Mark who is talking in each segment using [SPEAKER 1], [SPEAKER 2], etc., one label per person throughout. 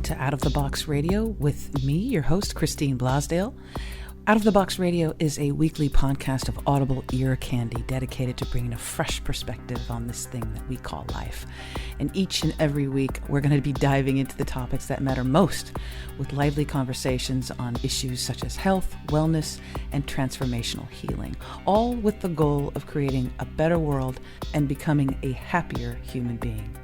[SPEAKER 1] to Out of the Box Radio with me, your host, Christine Blasdale. Out of the Box Radio is a weekly podcast of audible ear candy dedicated to bringing a fresh perspective on this thing that we call life. And each and every week, we're going to be diving into the topics that matter most with lively conversations on issues such as health, wellness, and transformational healing, all with the goal of creating a better world and becoming a happier human being.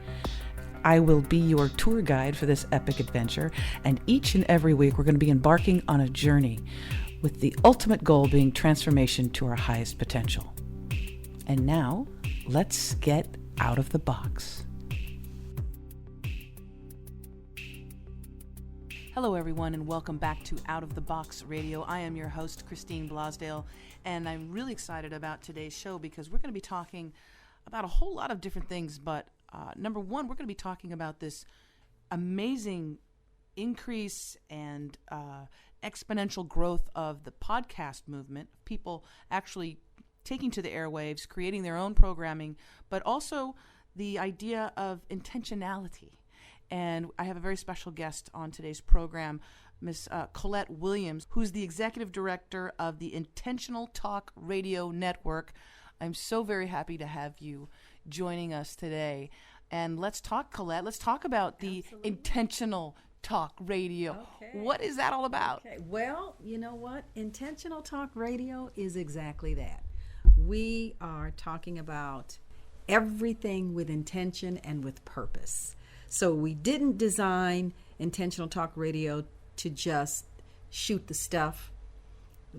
[SPEAKER 1] I will be your tour guide for this epic adventure, and each and every week, we're going to be embarking on a journey with the ultimate goal being transformation to our highest potential. And now, let's get out of the box. Hello, everyone, and welcome back to Out of the Box Radio. I am your host, Christine Blasdale, and I'm really excited about today's show because we're going to be talking about a whole lot of different things, but number one, we're going to be talking about this amazing increase and exponential growth of the podcast movement, people actually taking to the airwaves, creating their own programming, but also the idea of intentionality. And I have a very special guest on today's program, Miss Collette Williams, who's the executive director of the Intentional Talk Radio Network. I'm so very happy to have you joining us today. And let's talk, Collette. Let's talk about the
[SPEAKER 2] Absolutely.
[SPEAKER 1] Intentional Talk Radio.
[SPEAKER 2] Okay.
[SPEAKER 1] What is that all about?
[SPEAKER 2] Okay. Well, you know what? Intentional Talk Radio is exactly that. We are talking about everything with intention and with purpose. So we didn't design Intentional Talk Radio to just shoot the stuff,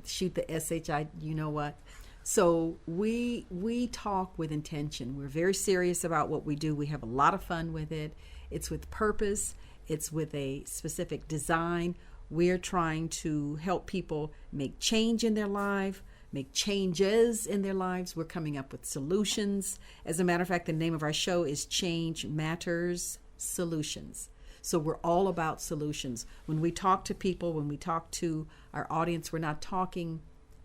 [SPEAKER 2] shoot the SHI, you know what? So we talk with intention. We're very serious about what we do. We have a lot of fun with it. It's with purpose. It's with a specific design. We're trying to help people make change in their life, make changes in their lives. We're coming up with solutions. As a matter of fact, the name of our show is Change Matters Solutions. So we're all about solutions. When we talk to people, when we talk to our audience, we're not talking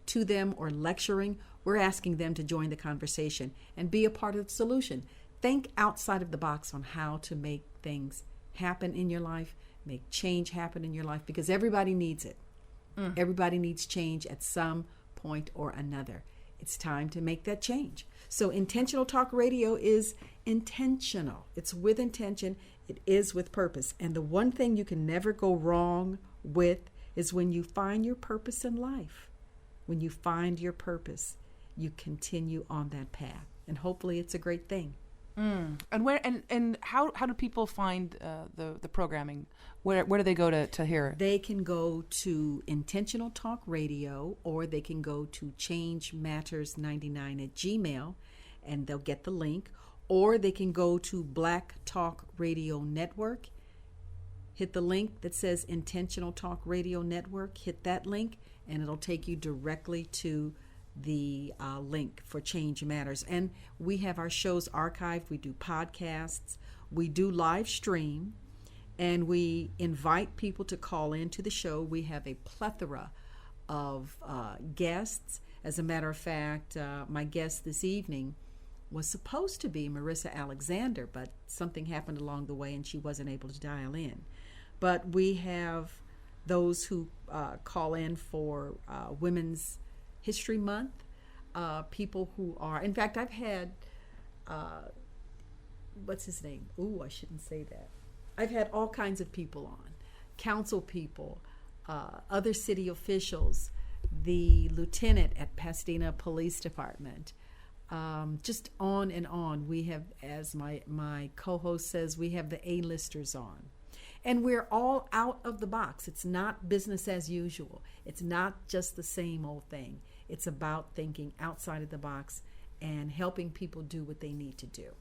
[SPEAKER 2] to them or lecturing. We're asking them to join the conversation and be a part of the solution. Think outside of the box on how to make things happen in your life, make change happen in your life, because everybody needs it. Everybody needs change at some point or another. It's time to make that change. So Intentional Talk Radio is intentional. It's with intention. It is with purpose. And the one thing you can never go wrong with is when you find your purpose in life. When you find your purpose, you continue on that path. And hopefully it's a great thing.
[SPEAKER 1] And where and how do people find the programming? Where do they go to hear it?
[SPEAKER 2] They can go to Intentional Talk Radio, or they can go to changematters99@gmail, and they'll get the link. Or they can go to Black Talk Radio Network, hit the link that says Intentional Talk Radio Network, hit that link, and it'll take you directly to the link for Change Matters. And we have our shows archived. We do podcasts. We do live stream. And we invite people to call into the show. We have a plethora of guests. As a matter of fact, my guest this evening was supposed to be Marissa Alexander, but something happened along the way and she wasn't able to dial in. But we have those who call in for Women's History Month, people who are, in fact, I've had, what's his name? Ooh, I shouldn't say that. I've had all kinds of people on, council people, other city officials, the lieutenant at Pasadena Police Department, just on and on. We have, as my co-host says, we have the A-listers on. And we're all out of the box. It's not business as usual. It's not just the same old thing. It's about thinking outside of the box and helping people do what they need to do.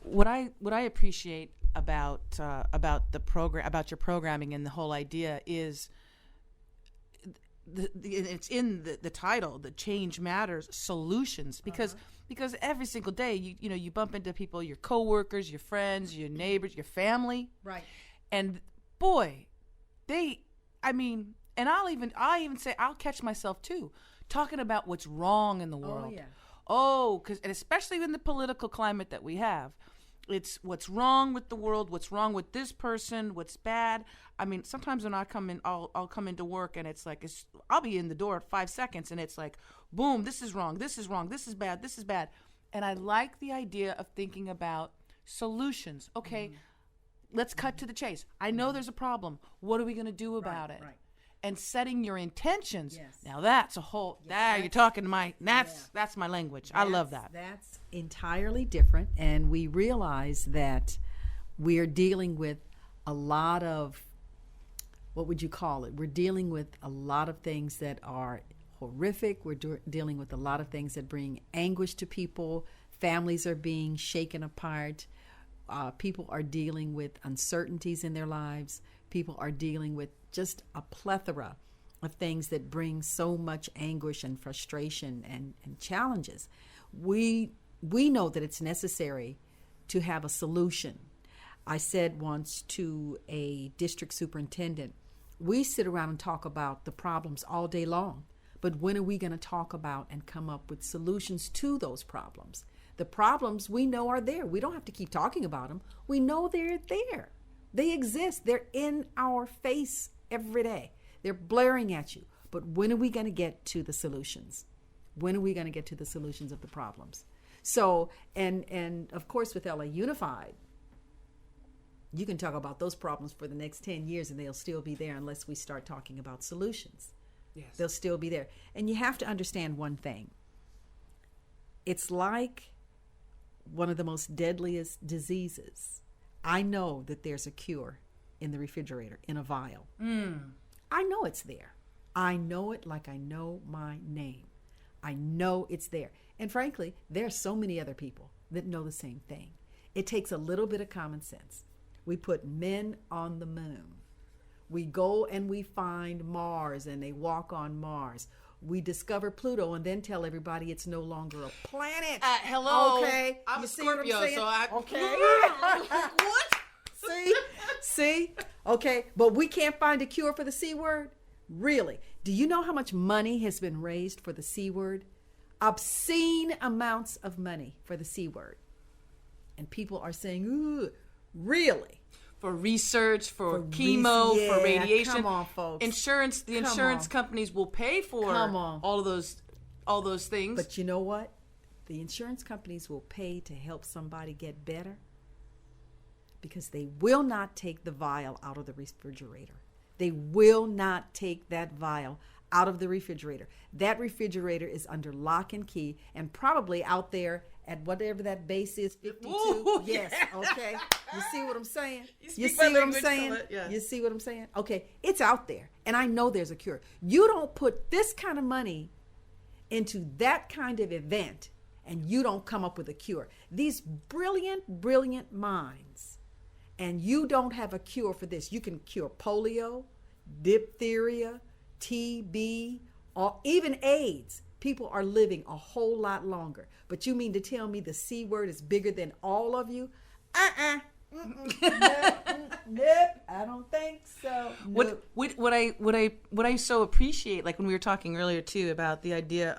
[SPEAKER 1] What I appreciate about the program, about your programming, and the whole idea is it's in the title, the Change Matters Solutions, because every single day you bump into people, your coworkers, your friends, your neighbors, your family,
[SPEAKER 2] right?
[SPEAKER 1] And boy, and I'll even say, I'll catch myself too talking about what's wrong in the world.
[SPEAKER 2] Oh, yeah.
[SPEAKER 1] And especially in the political climate that we have, It's what's wrong with the world, what's wrong with this person, what's bad. I mean, sometimes when I come in, I'll come into work and it's like, I'll be in the door at 5 seconds and it's like, boom, this is wrong, this is wrong, this is bad, this is bad. And I like the idea of thinking about solutions. Okay, let's cut to the chase. I know there's a problem. What are we going to do about it?
[SPEAKER 2] Right.
[SPEAKER 1] And setting your intentions.
[SPEAKER 2] Yes.
[SPEAKER 1] Now that's a whole. You're talking that's my language. I love that.
[SPEAKER 2] That's entirely different, and we realize that we are dealing with a lot of, what would you call it? We're dealing with a lot of things that are horrific. We're dealing with a lot of things that bring anguish to people. Families are being shaken apart. People are dealing with uncertainties in their lives. People are dealing with just a plethora of things that bring so much anguish and frustration and challenges. We know that it's necessary to have a solution. I said once to a district superintendent, we sit around and talk about the problems all day long, but when are we going to talk about and come up with solutions to those problems? The problems we know are there. We don't have to keep talking about them. We know they're there. They exist. They're in our face every day. They're blaring at you. But when are we going to get to the solutions? When are we going to get to the solutions of the problems? So, and of course with LA Unified, you can talk about those problems for the next 10 years and they'll still be there unless we start talking about solutions.
[SPEAKER 1] Yes.
[SPEAKER 2] They'll still be there. And you have to understand one thing. It's like one of the most deadliest diseases. I know that there's a cure in the refrigerator, in a vial. I know it's there. I know it like I know my name. I know it's there. And frankly, there are so many other people that know the same thing. It takes a little bit of common sense. We put men on the moon. We go and we find Mars and they walk on Mars. We discover Pluto and then tell everybody it's no longer a planet.
[SPEAKER 1] Hello.
[SPEAKER 2] Okay.
[SPEAKER 1] I'm
[SPEAKER 2] you
[SPEAKER 1] a
[SPEAKER 2] see what I'm
[SPEAKER 1] Scorpio,
[SPEAKER 2] saying?
[SPEAKER 1] so I...
[SPEAKER 2] Okay.
[SPEAKER 1] What?
[SPEAKER 2] See? Okay. But we can't find a cure for the C word? Really? Do you know how much money has been raised for the C word? Obscene amounts of money for the C word. And people are saying, ooh, really?
[SPEAKER 1] For research, for chemo, for radiation.
[SPEAKER 2] Come on, folks.
[SPEAKER 1] The insurance companies will pay for all those things.
[SPEAKER 2] But you know what? The insurance companies will pay to help somebody get better because they will not take the vial out of the refrigerator. They will not take that vial out of the refrigerator. That refrigerator is under lock and key and probably out there at whatever that base is, 52.
[SPEAKER 1] Ooh,
[SPEAKER 2] yes,
[SPEAKER 1] yeah.
[SPEAKER 2] Okay. You see what I'm saying?
[SPEAKER 1] You see what I'm saying?
[SPEAKER 2] Collette, yeah. You see what I'm saying? Okay, it's out there, and I know there's a cure. You don't put this kind of money into that kind of event, and you don't come up with a cure. These brilliant, brilliant minds, and you don't have a cure for this. You can cure polio, diphtheria, TB, or even AIDS. People are living a whole lot longer. But you mean to tell me the C word is bigger than all of you? Nope, I don't think so. Nope.
[SPEAKER 1] What I so appreciate, like when we were talking earlier too about the idea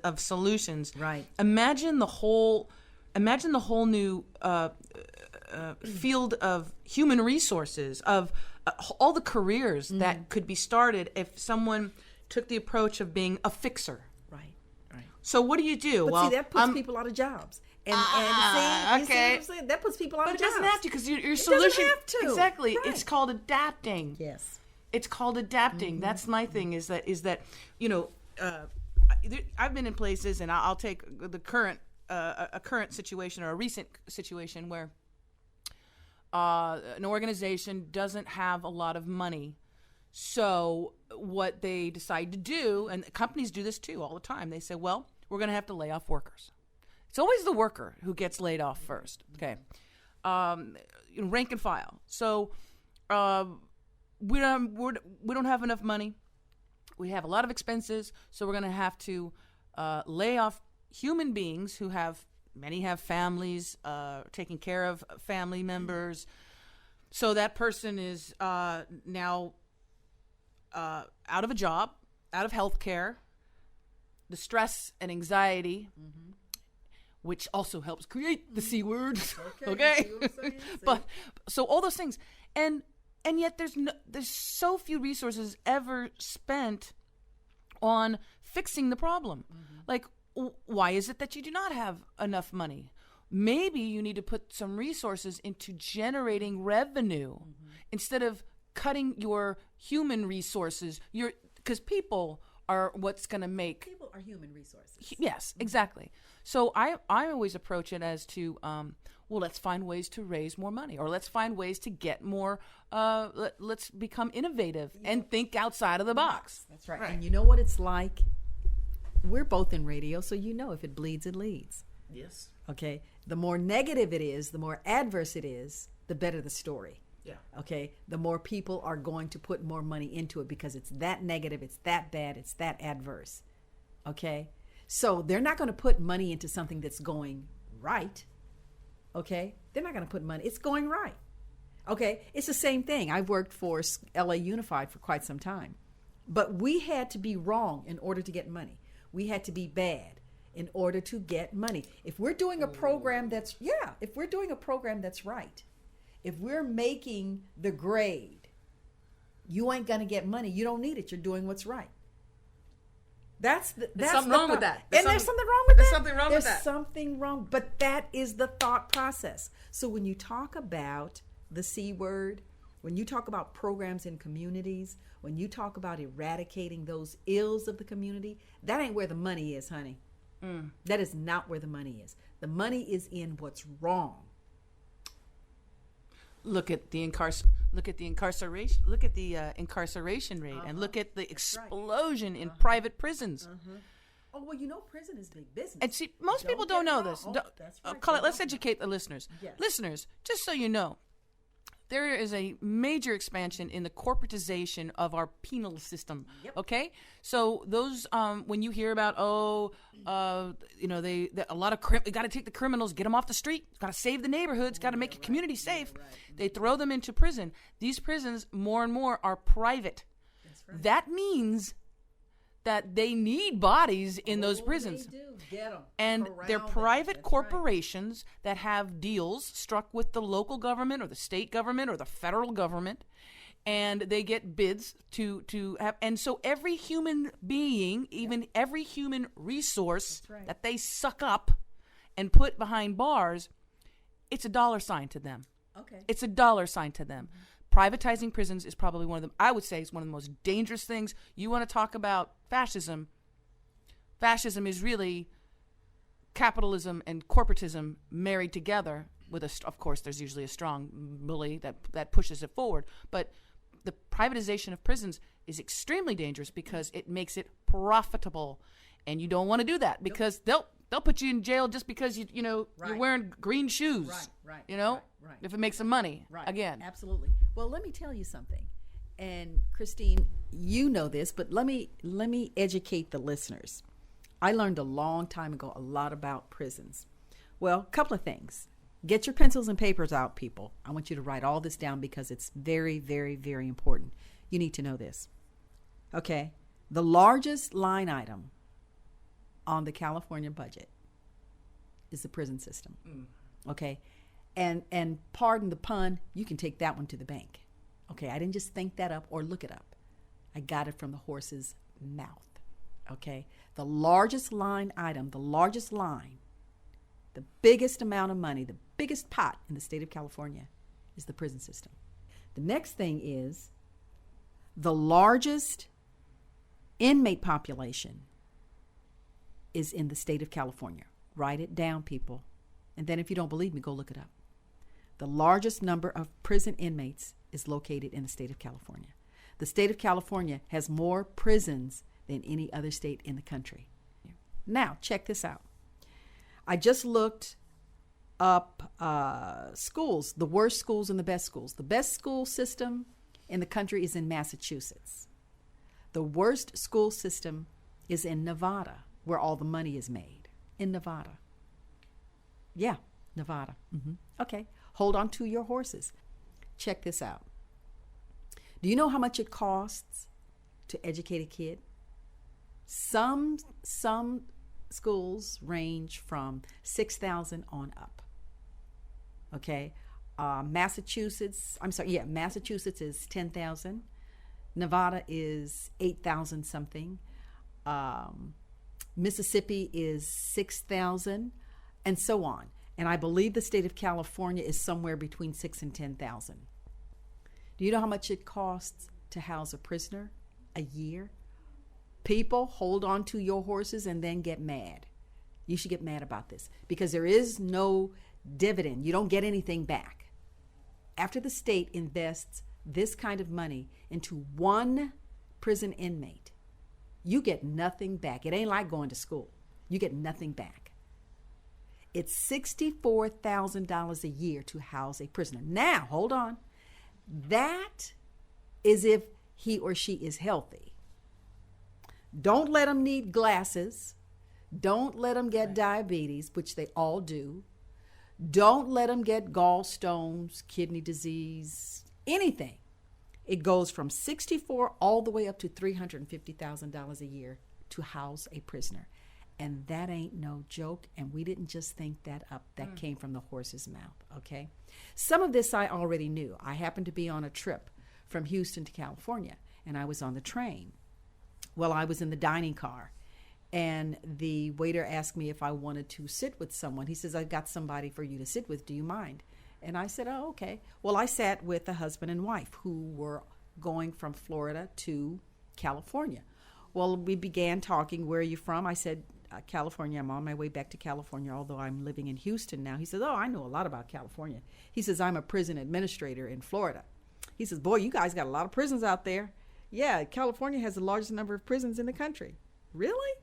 [SPEAKER 1] of solutions.
[SPEAKER 2] Right.
[SPEAKER 1] Imagine the whole new field of human resources, of all the careers that could be started if someone took the approach of being a fixer. So what do you do?
[SPEAKER 2] But see, that puts people out of jobs. And see what I'm saying? That puts people out of jobs.
[SPEAKER 1] But it doesn't have to, because your solution...
[SPEAKER 2] It doesn't have to.
[SPEAKER 1] Exactly.
[SPEAKER 2] Right.
[SPEAKER 1] It's called adapting.
[SPEAKER 2] Yes.
[SPEAKER 1] It's called adapting. That's my thing, is that you know, I've been in places, and I'll take the current, a current situation or a recent situation where an organization doesn't have a lot of money. So what they decide to do, and companies do this too all the time, they say, well, we're going to have to lay off workers. It's always the worker who gets laid off first. Okay. Rank and file. So we don't have enough money. We have a lot of expenses, so we're going to have to lay off human beings who many have families, taking care of family members. So that person is now out of a job, out of health care, the stress and anxiety. which also helps create the C word.
[SPEAKER 2] Okay. See what I'm saying?
[SPEAKER 1] But so all those things, and yet there's so few resources ever spent on fixing the problem. Like, why is it that you do not have enough money? Maybe you need to put some resources into generating revenue instead of cutting your human resources. Because people are what's going to make.
[SPEAKER 2] People are human resources.
[SPEAKER 1] Yes, exactly. So I always approach it as to, let's find ways to raise more money, or let's find ways to get more. Let's become innovative and think outside of the box.
[SPEAKER 2] That's right. And you know what it's like? We're both in radio, so you know if it bleeds, it leads.
[SPEAKER 1] Yes.
[SPEAKER 2] Okay. The more negative it is, the more adverse it is, the better the story.
[SPEAKER 1] Yeah.
[SPEAKER 2] Okay. The more people are going to put more money into it because it's that negative, it's that bad, it's that adverse. Okay. So they're not going to put money into something that's going right. Okay. They're not going to put money. It's going right. Okay. It's the same thing. I've worked for LA Unified for quite some time, but we had to be wrong in order to get money. We had to be bad in order to get money. If we're doing a program that's right, if we're making the grade, you ain't gonna get money. You don't need it. You're doing what's right. That's
[SPEAKER 1] something wrong with that.
[SPEAKER 2] There's something wrong with that.
[SPEAKER 1] There's something wrong with that.
[SPEAKER 2] There's something wrong, but that is the thought process. So when you talk about the C word, when you talk about programs in communities, when you talk about eradicating those ills of the community, that ain't where the money is, honey. That is not where the money is. The money is in what's wrong.
[SPEAKER 1] Look at the incarceration rate, and look at the explosion in private prisons.
[SPEAKER 2] Oh, well, you know, prison is big business.
[SPEAKER 1] And see, most people don't know this.
[SPEAKER 2] That's right.
[SPEAKER 1] Collette, let's educate the listeners.
[SPEAKER 2] Yes.
[SPEAKER 1] Listeners, just so you know, there is a major expansion in the corporatization of our penal system.
[SPEAKER 2] Yep.
[SPEAKER 1] Okay, so those when you hear about a lot of we got to take the criminals, get them off the street, got to save the neighborhoods, got to make your community safe. They throw them into prison. These prisons more and more are private.
[SPEAKER 2] That's right.
[SPEAKER 1] That means that they need bodies in those prisons.
[SPEAKER 2] They do. Get them.
[SPEAKER 1] And they're private corporations that have deals struck with the local government or the state government or the federal government, and they get bids to have. And so every human being, even every human resource that they suck up and put behind bars, it's a dollar sign to them.
[SPEAKER 2] Okay.
[SPEAKER 1] It's a dollar sign to them. Privatizing prisons is probably one of them. I would say is one of the most dangerous things. You want to talk about fascism? Fascism is really capitalism and corporatism married together with of course, there's usually a strong bully that pushes it forward. But the privatization of prisons is extremely dangerous because it makes it profitable, and you don't want to do that because they'll put you in jail just because you're wearing green shoes.
[SPEAKER 2] Right. Right.
[SPEAKER 1] If it makes them money.
[SPEAKER 2] Right.
[SPEAKER 1] Again.
[SPEAKER 2] Absolutely. Well, let me tell you something. And Christine, you know this, but let me educate the listeners. I learned a long time ago a lot about prisons. Well, a couple of things. Get your pencils and papers out, people. I want you to write all this down because it's very, very, very important. You need to know this. Okay. The largest line item on the California budget is the prison system. Okay. And pardon the pun, you can take that one to the bank. Okay, I didn't just think that up or look it up. I got it from the horse's mouth. Okay, the largest line item, the biggest amount of money, the biggest pot in the state of California is the prison system. The next thing is the largest inmate population is in the state of California. Write it down, people. And then if you don't believe me, go look it up. The largest number of prison inmates is located in the state of California. The state of California has more prisons than any other state in the country. Now, check this out. I just looked up schools, the worst schools and the best schools. The best school system in the country is in Massachusetts. The worst school system is in Nevada, where all the money is made. In Nevada. Yeah, Nevada. Okay, hold on to your horses. Check this out. Do you know how much it costs to educate a kid? Some schools range from 6,000 on up. Okay, Massachusetts is 10,000. Nevada is 8,000 something. Mississippi is 6,000, and so on. And I believe the state of California is somewhere between 6 and 10,000. Do you know how much it costs to house a prisoner a year? People, hold on to your horses and then get mad. You should get mad about this because there is no dividend. You don't get anything back. After the state invests this kind of money into one prison inmate, you get nothing back. It ain't like going to school. You get nothing back. It's $64,000 a year to house a prisoner. Now, hold on. That is if he or she is healthy. Don't let them need glasses. Don't let them get diabetes, which they all do. Don't let them get gallstones, kidney disease, anything. It goes from $64,000 all the way up to $350,000 a year to house a prisoner. And that ain't no joke. And we didn't just think that up. That came from the horse's mouth, okay? Some of this I already knew. I happened to be on a trip from Houston to California, and I was on the train. Well, I was in the dining car, and the waiter asked me if I wanted to sit with someone. He says, I've got somebody for you to sit with. Do you mind? And I said, oh, okay. Well, I sat with a husband and wife who were going from Florida to California. Well, we began talking. Where are you from? I said, California. I'm on my way back to California, although I'm living in Houston now. He says, oh, I know a lot about California. He says, I'm a prison administrator in Florida. He says, boy, you guys got a lot of prisons out there. Yeah, California has the largest number of prisons in the country. Really?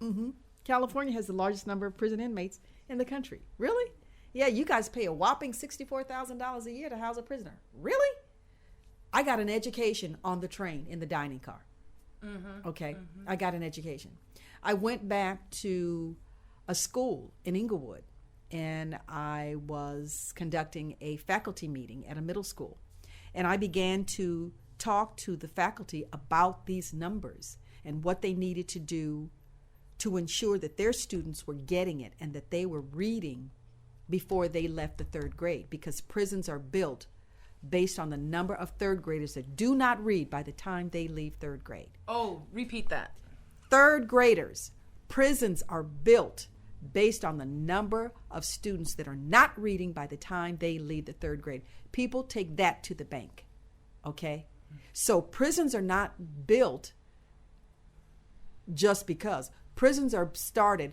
[SPEAKER 2] Mm-hmm. California has the largest number of prison inmates in the country. Really? Yeah, you guys pay a whopping $64,000 a year to house a prisoner. Really? I got an education on the train in the dining car. Mm-hmm. Okay? Mm-hmm. I got an education. I went back to a school in Inglewood, and I was conducting a faculty meeting at a middle school. And I began to talk to the faculty about these numbers and what they needed to do to ensure that their students were getting it and that they were reading before they left the third grade, because prisons are built based on the number of third graders that do not read by the time they leave third grade.
[SPEAKER 1] Oh, repeat that.
[SPEAKER 2] Third graders. Prisons are built based on the number of students that are not reading by the time they leave the third grade. People take that to the bank, okay? So prisons are not built just because. Prisons are started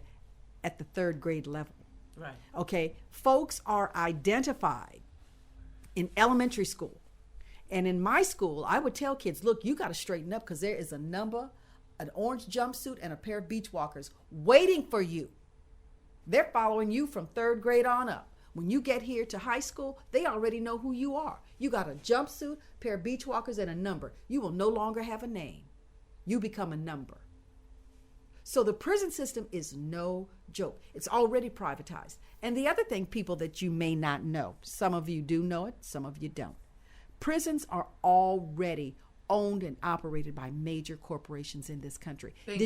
[SPEAKER 2] at the third grade level.
[SPEAKER 1] Right.
[SPEAKER 2] Okay? Folks are identified in elementary school. And in my school, I would tell kids, look, you got to straighten up because there is a number, an orange jumpsuit, and a pair of beach walkers waiting for you. They're following you from third grade on up. When you get here to high school, they already know who you are. You got a jumpsuit, pair of beach walkers, and a number. You will no longer have a name. You become a number. So the prison system is no joke. It's already privatized. And the other thing, people, that you may not know, some of you do know it, some of you don't. Prisons are already owned and operated by major corporations in this country.
[SPEAKER 1] Bingo.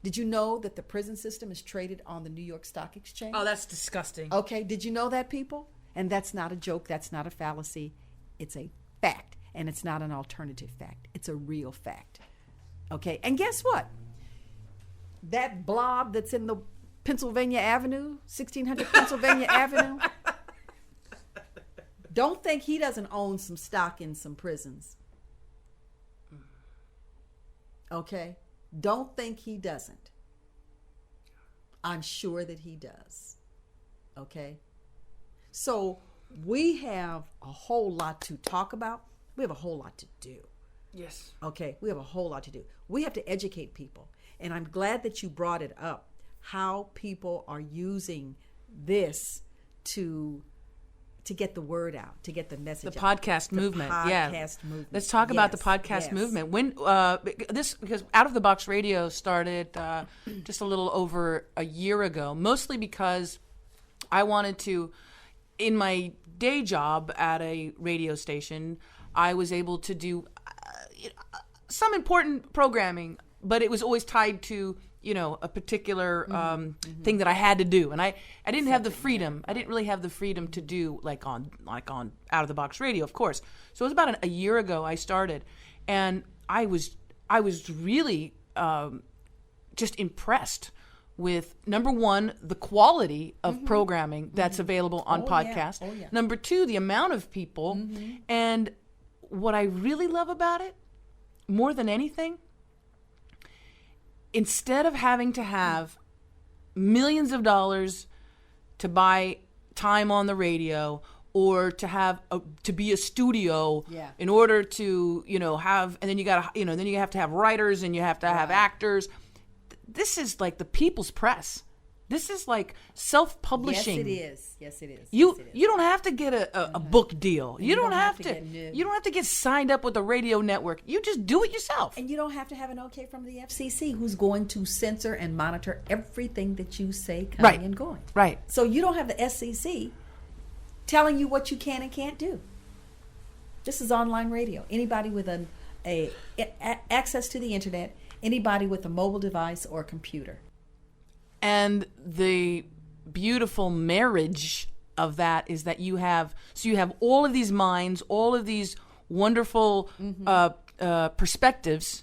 [SPEAKER 2] Did you know that the prison system is traded on the New York Stock Exchange?
[SPEAKER 1] Oh, that's disgusting.
[SPEAKER 2] Okay, did you know that, people? And that's not a joke, that's not a fallacy. It's a fact, and it's not an alternative fact. It's a real fact. Okay, and guess what? That blob that's in the Pennsylvania Avenue, 1600 Pennsylvania Avenue, don't think he doesn't own some stock in some prisons. Okay? Don't think he doesn't. I'm sure that he does. Okay? So we have a whole lot to talk about. We have a whole lot to do.
[SPEAKER 1] Yes.
[SPEAKER 2] Okay? We have a whole lot to do. We have to educate people. And I'm glad that you brought it up, how people are using this to get the word out, to get the message
[SPEAKER 1] the
[SPEAKER 2] out.
[SPEAKER 1] Podcast movement.
[SPEAKER 2] Movement.
[SPEAKER 1] Let's talk about the podcast movement. When because Out of the Box Radio started just a little over a year ago, mostly because I wanted to, in my day job at a radio station, I was able to do some important programming, but it was always tied to a particular thing that I had to do, and I didn't have the freedom. I didn't really have the freedom to do like on Out of the Box Radio, of course. So it was about a year ago I started, and I was really just impressed with, number one, the quality of programming that's available on podcast.
[SPEAKER 2] Oh, yeah.
[SPEAKER 1] Number two, the amount of people, and what I really love about it, more than anything, instead of having to have millions of dollars to buy time on the radio or to have to be a studio in order to have, and then you have to have writers and you have to have actors. This is like the people's press. This is like self-publishing.
[SPEAKER 2] Yes, it is.
[SPEAKER 1] You don't have to get a book deal. You don't have to get signed up with a radio network. You just do it yourself.
[SPEAKER 2] And you don't have to have an okay from the FCC, who's going to censor and monitor everything that you say coming and going.
[SPEAKER 1] Right.
[SPEAKER 2] So you don't have the SEC telling you what you can and can't do. This is online radio. Anybody with access to the internet, anybody with a mobile device or a computer.
[SPEAKER 1] And the beautiful marriage of that is that you have all of these minds, all of these wonderful perspectives,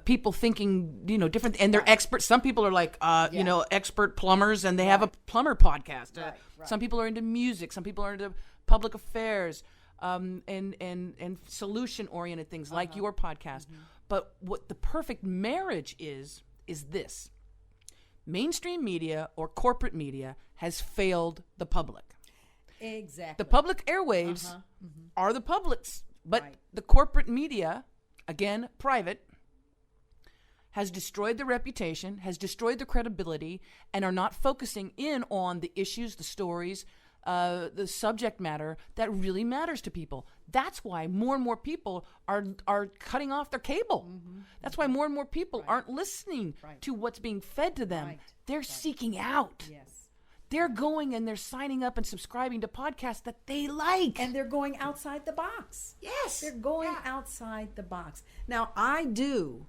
[SPEAKER 1] people thinking, different, and they're experts. Some people are like, expert plumbers, and they have a plumber podcast.
[SPEAKER 2] Right.
[SPEAKER 1] Some people are into music. Some people are into public affairs, and solution-oriented things like your podcast. But what the perfect marriage is this. Mainstream media or corporate media has failed the public.
[SPEAKER 2] Exactly.
[SPEAKER 1] The public airwaves are the public's, but the corporate media, again, private, has destroyed the reputation, has destroyed the credibility, and are not focusing in on the issues, the stories, the subject matter that really matters to people. That's why more and more people are cutting off their cable. That's why more and more people aren't listening to what's being fed to them. They're seeking out.
[SPEAKER 2] Yes.
[SPEAKER 1] They're going and they're signing up and subscribing to podcasts that they like.
[SPEAKER 2] And they're going outside the box.
[SPEAKER 1] Yes.
[SPEAKER 2] They're going outside the box. Now, I do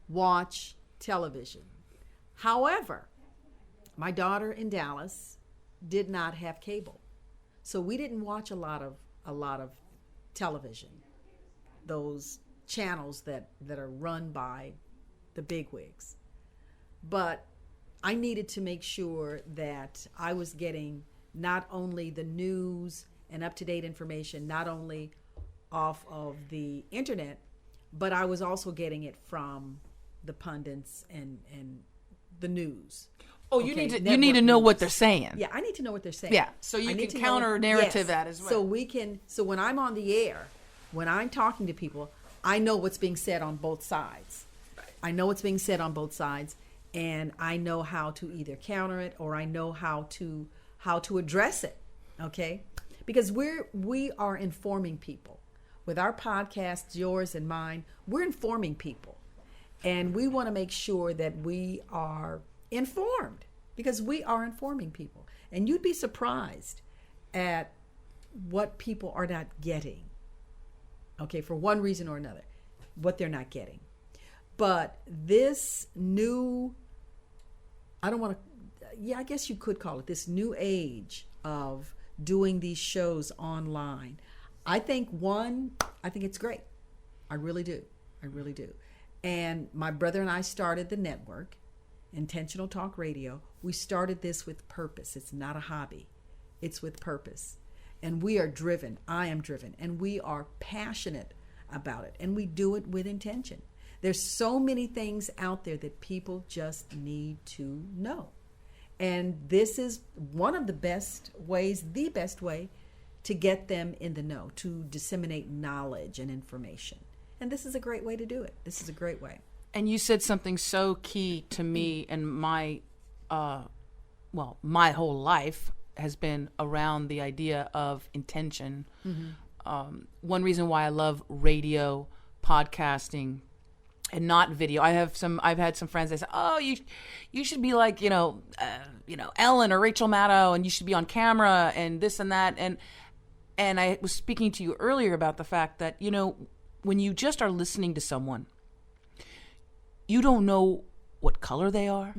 [SPEAKER 2] watch television. However, my daughter in Dallas did not have cable. So we didn't watch a lot of television. Those channels that are run by the bigwigs. But I needed to make sure that I was getting not only the news and up-to-date information, not only off of the internet, but I was also getting it from the pundits and the news.
[SPEAKER 1] Oh, you need to know what they're saying.
[SPEAKER 2] Yeah, I need to know what they're saying.
[SPEAKER 1] Yeah, so you can counter narrative that as well.
[SPEAKER 2] So when I'm on the air, when I'm talking to people, I know what's being said on both sides. Right. I know what's being said on both sides, and I know how to either counter it or I know how to address it. Okay? Because we are informing people. With our podcasts, yours and mine, we're informing people. And we want to make sure that we are informed, because we are informing people. And you'd be surprised at what people are not getting. Okay, for one reason or another, what they're not getting. But this new, I guess you could call it this new age of doing these shows online. I think it's great. I really do. And my brother and I started the network, Intentional Talk Radio. We started this with purpose. It's not a hobby. It's with purpose. And we are driven. I am driven. And we are passionate about it. And we do it with intention. There's so many things out there that people just need to know. And this is one of the best ways, the best way to get them in the know, to disseminate knowledge and information. And this is a great way to do it. This is a great way.
[SPEAKER 1] And you said something so key to me, and my whole life has been around the idea of intention. One reason why I love radio, podcasting, and not video. I've had some friends that say, "Oh, you should be like Ellen or Rachel Maddow, and you should be on camera and this and that." And I was speaking to you earlier about the fact that when you just are listening to someone, you don't know what color they are.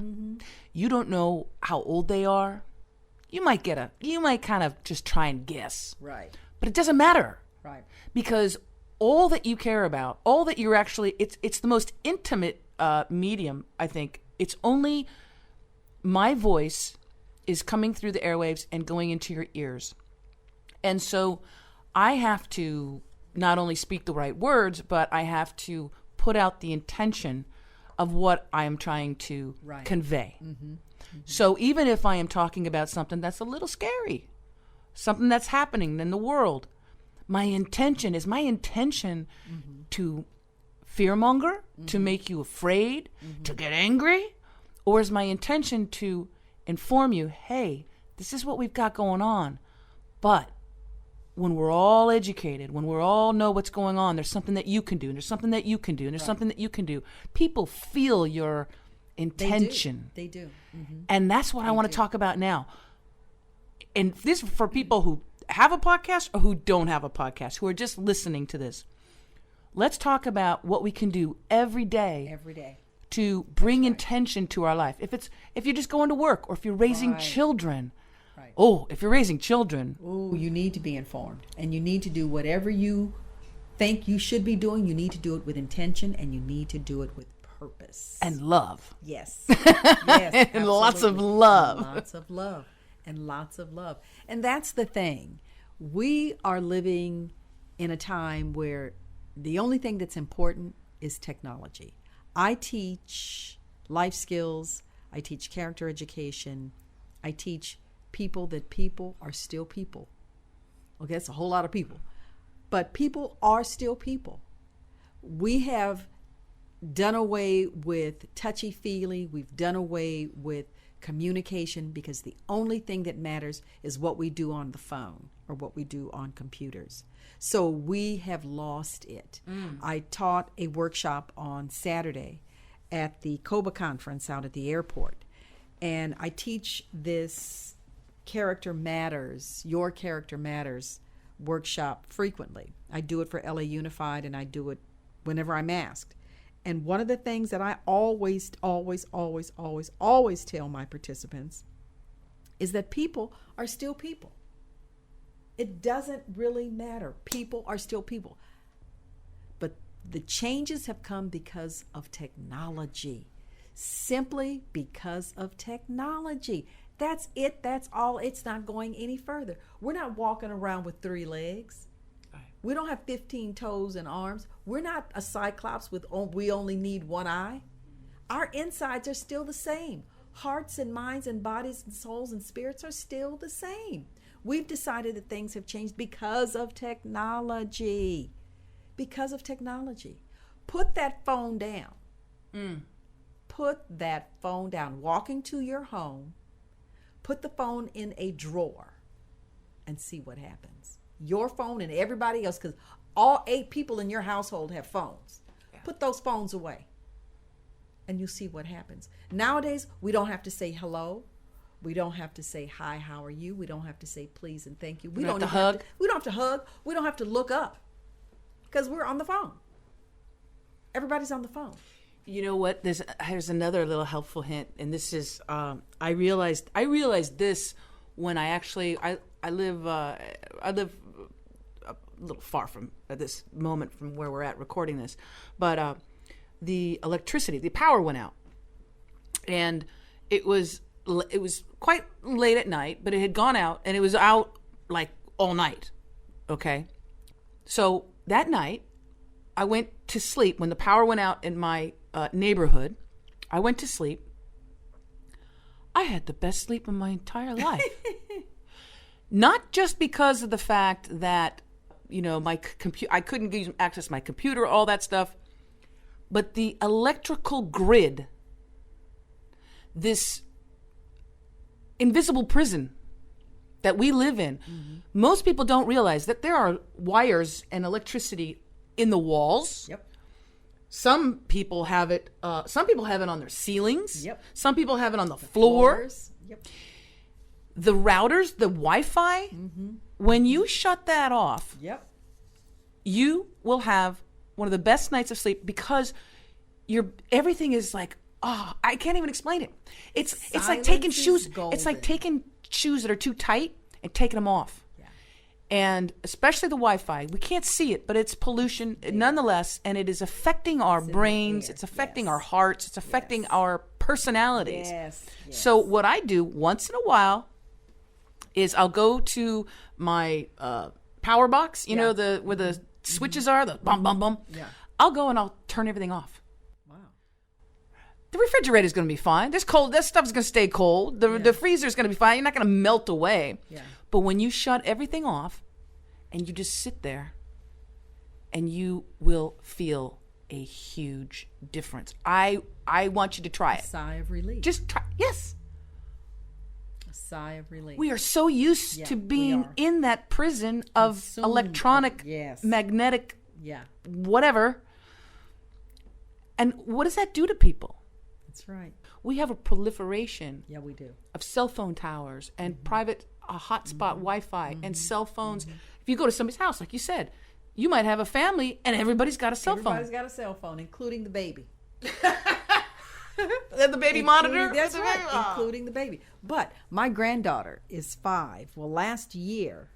[SPEAKER 1] You don't know how old they are. You might kind of just try and guess.
[SPEAKER 2] Right.
[SPEAKER 1] But it doesn't matter.
[SPEAKER 2] Right.
[SPEAKER 1] Because all that you care about, all that you're actually, it's the most intimate medium, I think. It's only my voice is coming through the airwaves and going into your ears. And so I have to not only speak the right words, but I have to put out the intention of what I am trying to convey. So even if I am talking about something that's a little scary, something that's happening in the world, my intention to fearmonger, to make you afraid, to get angry? Or is my intention to inform you, hey, this is what we've got going on, but when we're all educated, when we all know what's going on, there's something that you can do, and there's something that you can do, and there's something that you can do. People feel your intention.
[SPEAKER 2] They do.
[SPEAKER 1] And that's what I want to talk about now. And this is for people who have a podcast or who don't have a podcast, who are just listening to this. Let's talk about what we can do every day to bring intention to our life. If you're just going to work, or if you're raising children.
[SPEAKER 2] Right.
[SPEAKER 1] Oh, if you're raising children.
[SPEAKER 2] Oh, you need to be informed, and you need to do whatever you think you should be doing. You need to do it with intention, and you need to do it with purpose.
[SPEAKER 1] And love.
[SPEAKER 2] Yes. Yes.
[SPEAKER 1] And lots of love.
[SPEAKER 2] And lots of love. And lots of love. And that's the thing. We are living in a time where the only thing that's important is technology. I teach life skills. I teach character education. I teach people that people are still people. Okay, that's a whole lot of people. But people are still people. We have done away with touchy-feely. We've done away with communication, because the only thing that matters is what we do on the phone or what we do on computers. So we have lost it. I taught a workshop on Saturday at the COBA conference out at the airport. And I teach this Character Matters, Your Character Matters workshop frequently. I do it for LA Unified, and I do it whenever I'm asked. And one of the things that I always tell my participants is that people are still people. It doesn't really matter. People are still people. But the changes have come because of technology. Simply because of technology. That's it. That's all. It's not going any further. We're not walking around with 3 legs. We don't have 15 toes and arms. We're not a cyclops with we only need 1 eye. Our insides are still the same. Hearts and minds and bodies and souls and spirits are still the same. We've decided that things have changed because of technology. Because of technology. Put that phone down. Put that phone down. Walk into your home. Put the phone in a drawer and see what happens. Your phone and everybody else, because all 8 people in your household have phones. Put those phones away and you'll see what happens. Nowadays, we don't have to say hello. We don't have to say hi, how are you? We don't have to say please and thank you. We don't have to hug. We don't have to hug. We don't have to look up because we're on the phone. Everybody's on the phone.
[SPEAKER 1] You know what? There's another little helpful hint, and this is I realized this when I live a little far from at this moment from where we're at recording this, but the power went out, and it was quite late at night, but it had gone out, and it was out like all night. Okay, so that night I went to sleep when the power went out in my neighborhood. I went to sleep. I had the best sleep of my entire life. Not just because of the fact that, my I couldn't access my computer, all that stuff, but the electrical grid, this invisible prison that we live in. Most people don't realize that there are wires and electricity in the walls.
[SPEAKER 2] Yep.
[SPEAKER 1] Some people have it. Some people have it on their ceilings.
[SPEAKER 2] Yep.
[SPEAKER 1] Some people have it on the floor.
[SPEAKER 2] Floors. Yep.
[SPEAKER 1] The routers, the Wi-Fi. When you shut that off,
[SPEAKER 2] Yep.
[SPEAKER 1] you will have one of the best nights of sleep because everything is like I can't even explain it. It's like
[SPEAKER 2] Silence
[SPEAKER 1] taking
[SPEAKER 2] is
[SPEAKER 1] shoes.
[SPEAKER 2] golden.
[SPEAKER 1] It's like taking shoes that are too tight and taking them off.
[SPEAKER 2] Yeah.
[SPEAKER 1] And especially the Wi-Fi, we can't see it, but it's pollution nonetheless, and it is affecting our brains.
[SPEAKER 2] air.
[SPEAKER 1] It's affecting
[SPEAKER 2] Yes.
[SPEAKER 1] our hearts. It's affecting our personalities.
[SPEAKER 2] Yes.
[SPEAKER 1] So what I do once in a while is I'll go to my power box, you know, where the switches are, the bum bum bum.
[SPEAKER 2] Yeah.
[SPEAKER 1] I'll go and I'll turn everything off.
[SPEAKER 2] Wow.
[SPEAKER 1] The refrigerator's going to be fine. This stuff's going to stay cold. The freezer's going to be fine. You're not going to melt away.
[SPEAKER 2] Yeah.
[SPEAKER 1] But when you shut everything off and you just sit there, and you will feel a huge difference. I want you to try it.
[SPEAKER 2] Sigh of relief.
[SPEAKER 1] Just try. Yes.
[SPEAKER 2] A sigh of relief.
[SPEAKER 1] We are so used to
[SPEAKER 2] we
[SPEAKER 1] being
[SPEAKER 2] are.
[SPEAKER 1] in that prison of
[SPEAKER 2] Consumed.
[SPEAKER 1] electronic,
[SPEAKER 2] Yes.
[SPEAKER 1] magnetic,
[SPEAKER 2] Yeah.
[SPEAKER 1] whatever. And what does that do to people?
[SPEAKER 2] That's right.
[SPEAKER 1] We have a proliferation
[SPEAKER 2] Yeah, we do.
[SPEAKER 1] of cell phone towers and private hotspot Wi-Fi and cell phones. If you go to somebody's house, like you said, you might have a family and everybody's got a cell
[SPEAKER 2] Everybody's
[SPEAKER 1] phone.
[SPEAKER 2] got a cell phone, including the baby.
[SPEAKER 1] And the baby monitor.
[SPEAKER 2] That's
[SPEAKER 1] The
[SPEAKER 2] right,
[SPEAKER 1] baby- oh.
[SPEAKER 2] including the baby. But my granddaughter is 5. Well, last year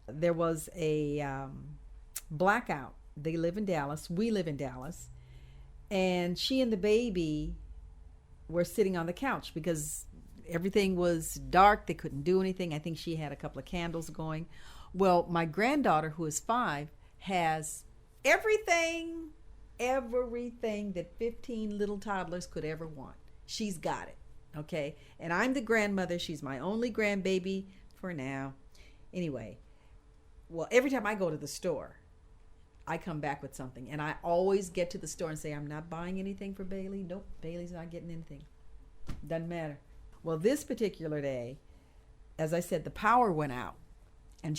[SPEAKER 2] there was a blackout. They live in Dallas. We live in Dallas. And she and the baby were sitting on the couch because everything was dark. They couldn't do anything. I think she had a couple of candles going. Well, my granddaughter, who is 5, has everything that 15 little toddlers could ever want. She's got it, okay? And I'm the grandmother. She's my only grandbaby for now. Anyway, well, every time I go to the store, I come back with something. And I always get to the store and say, I'm not buying anything for Bailey. Nope, Bailey's not getting anything. Doesn't matter. Well, this particular day, as I said, the power went out. And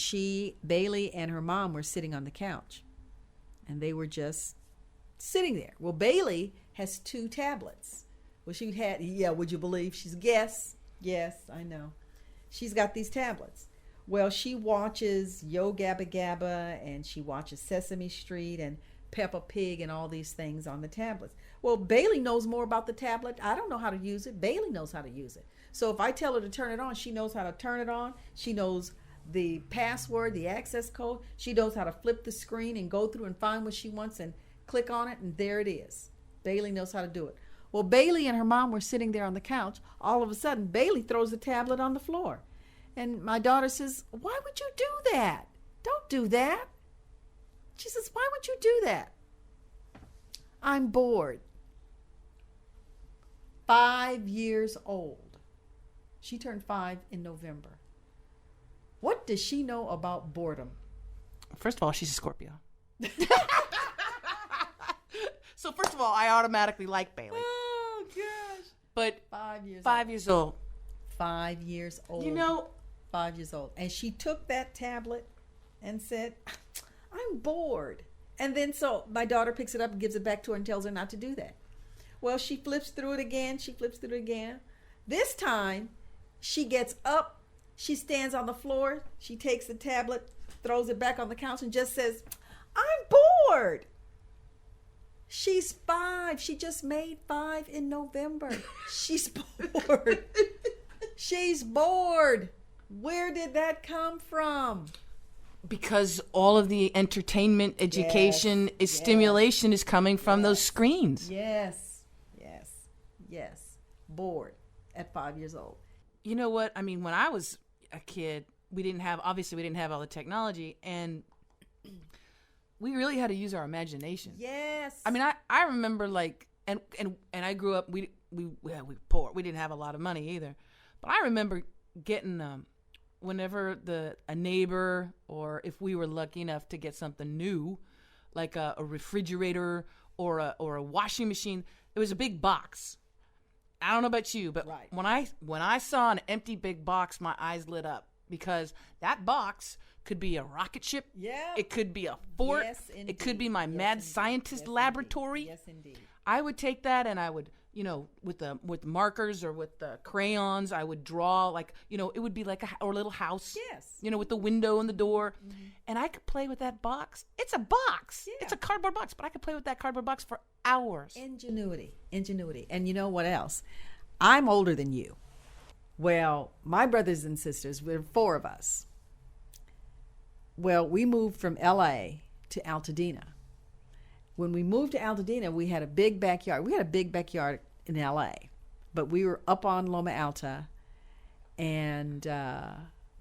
[SPEAKER 2] Bailey and her mom were sitting on the couch. And they were just sitting there. Well, Bailey has 2 tablets. Well, she had, would you believe? She's guess. Yes, I know. She's got these tablets. Well, she watches Yo Gabba Gabba, and she watches Sesame Street and Peppa Pig and all these things on the tablets. Well, Bailey knows more about the tablet. I don't know how to use it. Bailey knows how to use it. So if I tell her to turn it on, she knows how to turn it on. She knows the password, the access code. She knows how to flip the screen and go through and find what she wants and click on it, and there it is. Bailey knows how to do it. Well, Bailey and her mom were sitting there on the couch. All of a sudden, Bailey throws the tablet on the floor. And my daughter says, why would you do that? Don't do that. She says, why would you do that? I'm bored. 5 years old. She turned 5 in November. What does she know about boredom?
[SPEAKER 1] First of all, she's a Scorpio. So first of all, I automatically like Bailey.
[SPEAKER 2] Oh, gosh.
[SPEAKER 1] But
[SPEAKER 2] 5 years
[SPEAKER 1] 5 years old.
[SPEAKER 2] 5 years old.
[SPEAKER 1] You know,
[SPEAKER 2] 5 years old. And she took that tablet and said, I'm bored. And then so my daughter picks it up and gives it back to her and tells her not to do that. Well, she flips through it again. She flips through it again. This time, she gets up. She stands on the floor. She takes the tablet, throws it back on the couch, and just says, I'm bored. She's 5. She just made 5 in November. She's bored. She's bored. Where did that come from?
[SPEAKER 1] because all of the entertainment, education, stimulation is coming from those screens.
[SPEAKER 2] Yes. Bored at 5 years old.
[SPEAKER 1] You know what? I mean, when I was a kid, we didn't have all the technology, and we really had to use our imagination.
[SPEAKER 2] Yes.
[SPEAKER 1] I mean, I remember and I grew up, we poor. We didn't have a lot of money either. But I remember getting whenever a neighbor, or if we were lucky enough to get something new, like a refrigerator or a washing machine, it was a big box. I don't know about you, but
[SPEAKER 2] right.
[SPEAKER 1] when I saw an empty big box, my eyes lit up, because that box could be a rocket ship.
[SPEAKER 2] Yeah.
[SPEAKER 1] It could be a fort.
[SPEAKER 2] Yes, indeed.
[SPEAKER 1] It could be my mad scientist laboratory.
[SPEAKER 2] Yes, indeed.
[SPEAKER 1] I would take that and I would with markers or with the crayons, I would draw like, it would be like a little house.
[SPEAKER 2] Yes.
[SPEAKER 1] With the window and the door. Mm-hmm. And I could play with that box. It's a box. Yeah. It's a cardboard box, but I could play with that cardboard box for hours.
[SPEAKER 2] Ingenuity. And you know what else? I'm older than you. Well, my brothers and sisters, we're 4 of us. Well, we moved from LA to Altadena. When we moved to Altadena, we had a big backyard. We had a big backyard in LA, but we were up on Loma Alta, and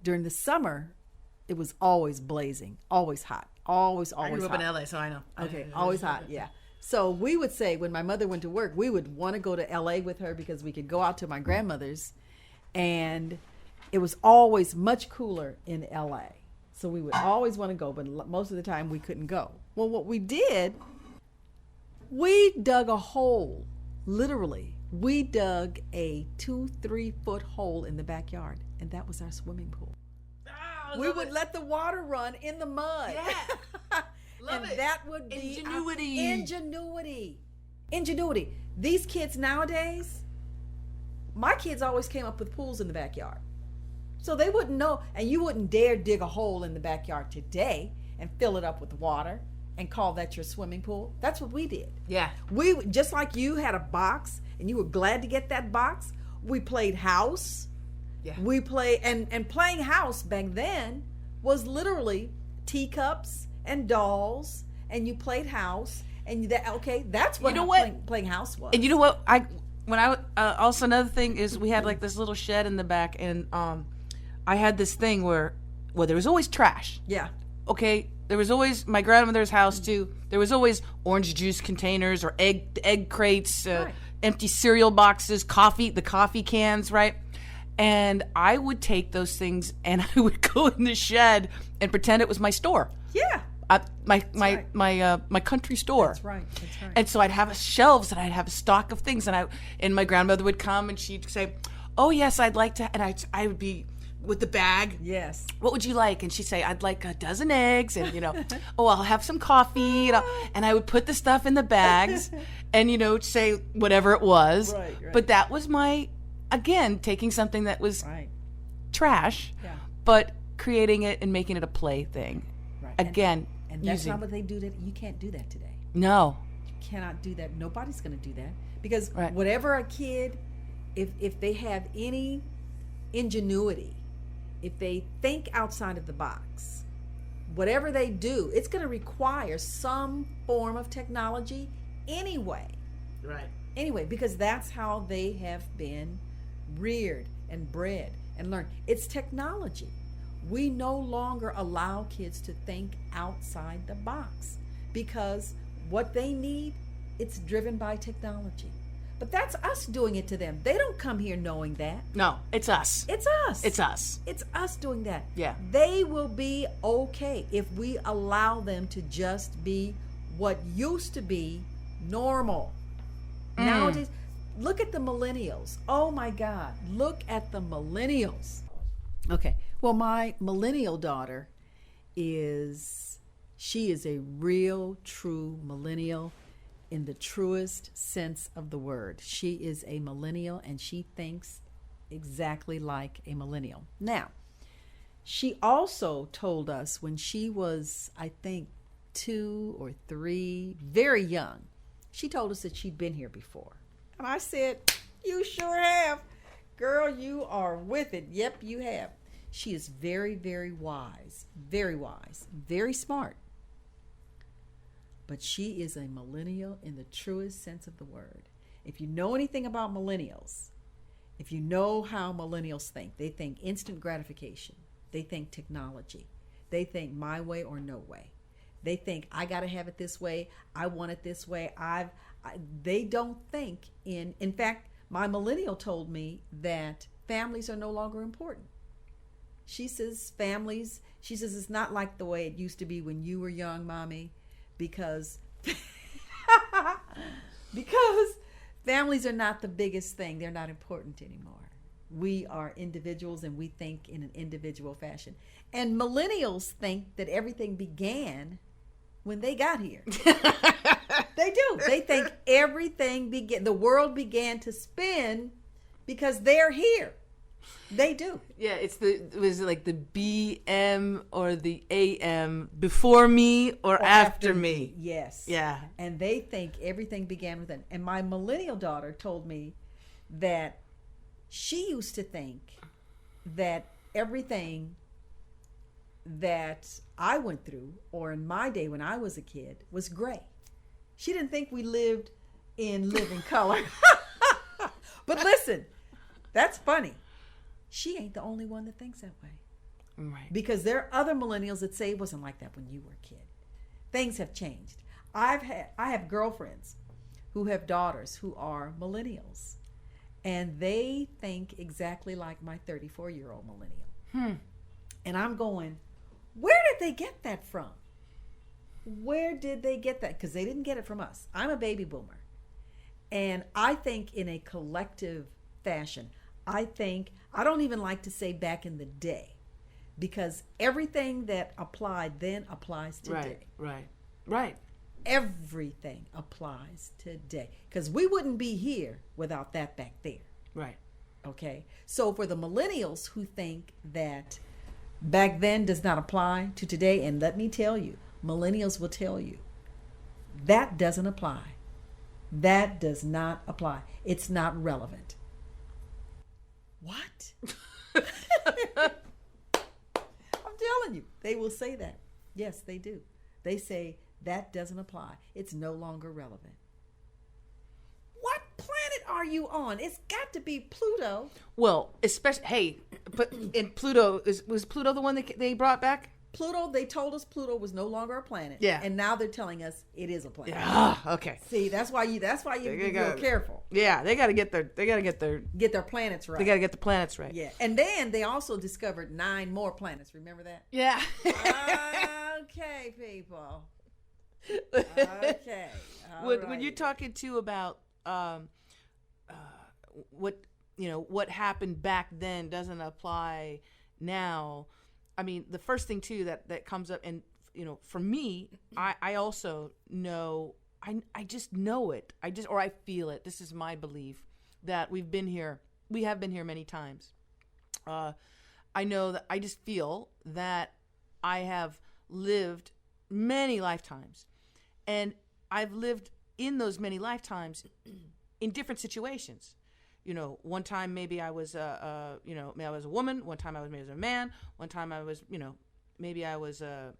[SPEAKER 2] during the summer, it was always blazing, always hot, always hot. I
[SPEAKER 1] grew up in LA, so I know.
[SPEAKER 2] Okay, always hot, yeah. So we would say when my mother went to work, we would want to go to LA with her because we could go out to my grandmother's, and it was always much cooler in LA. So we would always want to go, but most of the time we couldn't go. Well, what we did, we dug a hole. Literally, we dug a 2-3 foot hole in the backyard, and that was our swimming pool. Oh, we would let the water run in the mud.
[SPEAKER 1] Yeah. Love
[SPEAKER 2] and
[SPEAKER 1] it.
[SPEAKER 2] That would be
[SPEAKER 1] ingenuity.
[SPEAKER 2] Ingenuity. These kids nowadays, my kids always came up with pools in the backyard. So they wouldn't know, and you wouldn't dare dig a hole in the backyard today and fill it up with water and call that your swimming pool. That's what we did.
[SPEAKER 1] Yeah.
[SPEAKER 2] We, just like you had a box and you were glad to get that box, we played house.
[SPEAKER 1] Yeah.
[SPEAKER 2] We play and playing house back then was literally teacups and dolls, and you played house, and that's what playing house was.
[SPEAKER 1] And you know what? Also another thing is we had like this little shed in the back, and I had this thing where there was always trash.
[SPEAKER 2] Yeah.
[SPEAKER 1] Okay. There was always my grandmother's house too. There was always orange juice containers or egg crates,
[SPEAKER 2] right.
[SPEAKER 1] Empty cereal boxes, the coffee cans, right? And I would take those things and I would go in the shed and pretend it was my store.
[SPEAKER 2] Yeah.
[SPEAKER 1] My country store.
[SPEAKER 2] That's right.
[SPEAKER 1] And so I'd have shelves and I'd have a stock of things, and my grandmother would come and she'd say, "Oh yes, I'd like to," and I would be with the bag.
[SPEAKER 2] Yes.
[SPEAKER 1] "What would you like?" And she'd say, "I'd like a dozen eggs," and "Oh, I'll have some coffee," and I would put the stuff in the bags, and say whatever it was.
[SPEAKER 2] Right.
[SPEAKER 1] But that was again, taking something that was trash, but creating it and making it a play thing.
[SPEAKER 2] Right.
[SPEAKER 1] Again,
[SPEAKER 2] and that's not what they do. You can't do that today.
[SPEAKER 1] No.
[SPEAKER 2] You cannot do that. Nobody's going to do that. Because whatever a kid, if they have any ingenuity, if they think outside of the box, whatever they do, it's going to require some form of technology anyway.
[SPEAKER 1] Right.
[SPEAKER 2] Anyway, because that's how they have been reared and bred and learned. It's technology. We no longer allow kids to think outside the box because what they need, it's driven by technology. But that's us doing it to them. They don't come here knowing that.
[SPEAKER 1] No, it's us.
[SPEAKER 2] It's us.
[SPEAKER 1] It's us.
[SPEAKER 2] It's us doing that.
[SPEAKER 1] Yeah.
[SPEAKER 2] They will be okay if we allow them to just be what used to be normal. Nowadays, look at the millennials. Oh my God, look at the millennials. Okay, well, my millennial daughter she is a real, true millennial in the truest sense of the word. She is a millennial and she thinks exactly like a millennial. Now, she also told us when she was, I think, 2 or 3, very young, she told us that she'd been here before. And I said, "You sure have. Girl, you are with it." Yep, you have. She is very, very wise, very smart. But she is a millennial in the truest sense of the word. If you know anything about millennials, if you know how millennials think, they think instant gratification. They think technology. They think my way or no way. They think I got to have it this way. I want it this way. They don't think in fact, my millennial told me that families are no longer important. She says it's not like the way it used to be when you were young, Mommy, because families are not the biggest thing. They're not important anymore. We are individuals and we think in an individual fashion. And millennials think that everything began when they got here. They do. They think the world began to spin because they're here. They do.
[SPEAKER 1] Yeah, was it like the BM or the AM, before me or after me?
[SPEAKER 2] Yes.
[SPEAKER 1] Yeah.
[SPEAKER 2] And they think everything began with them. And my millennial daughter told me that she used to think that everything that I went through, or in my day when I was a kid, was gray. She didn't think we lived in living color. But listen, that's funny. She ain't the only one that thinks that way.
[SPEAKER 1] Right.
[SPEAKER 2] Because there are other millennials that say it wasn't like that when you were a kid. Things have changed. I have girlfriends who have daughters who are millennials, and they think exactly like my 34-year-old millennial. And I'm going, where did they get that from? Where did they get that? Because they didn't get it from us. I'm a baby boomer. And I think in a collective fashion, I don't even like to say back in the day, because everything that applied then applies today.
[SPEAKER 1] Right.
[SPEAKER 2] Everything applies today, because we wouldn't be here without that back there.
[SPEAKER 1] Right.
[SPEAKER 2] Okay. So for the millennials who think that back then does not apply to today, and let me tell you, millennials will tell you that doesn't apply. That does not apply. It's not relevant. What? I'm telling you, they will say that. Yes, they do. They say that doesn't apply. It's no longer relevant. What planet are you on? It's got to be Pluto.
[SPEAKER 1] Well, especially, but in Pluto, was Pluto the one that they brought back?
[SPEAKER 2] Pluto, they told us Pluto was no longer a planet.
[SPEAKER 1] Yeah.
[SPEAKER 2] And now they're telling us it is a planet.
[SPEAKER 1] Yeah. Okay.
[SPEAKER 2] See, that's why you be real careful.
[SPEAKER 1] Yeah, they got to get their
[SPEAKER 2] Get their planets right.
[SPEAKER 1] They got to get the planets right.
[SPEAKER 2] Yeah. And then they also discovered 9 more planets. Remember that?
[SPEAKER 1] Yeah.
[SPEAKER 2] Okay, people. Okay.
[SPEAKER 1] When you're talking too about what happened back then doesn't apply now. I mean, the first thing too that comes up, and for me, I also know, I just know it. Or I feel it. This is my belief that we have been here many times. I know that I just feel that I have lived many lifetimes, and I've lived in those many lifetimes in different situations. One time maybe I was I was a woman. One time I was maybe as a man. One time I was, maybe I was I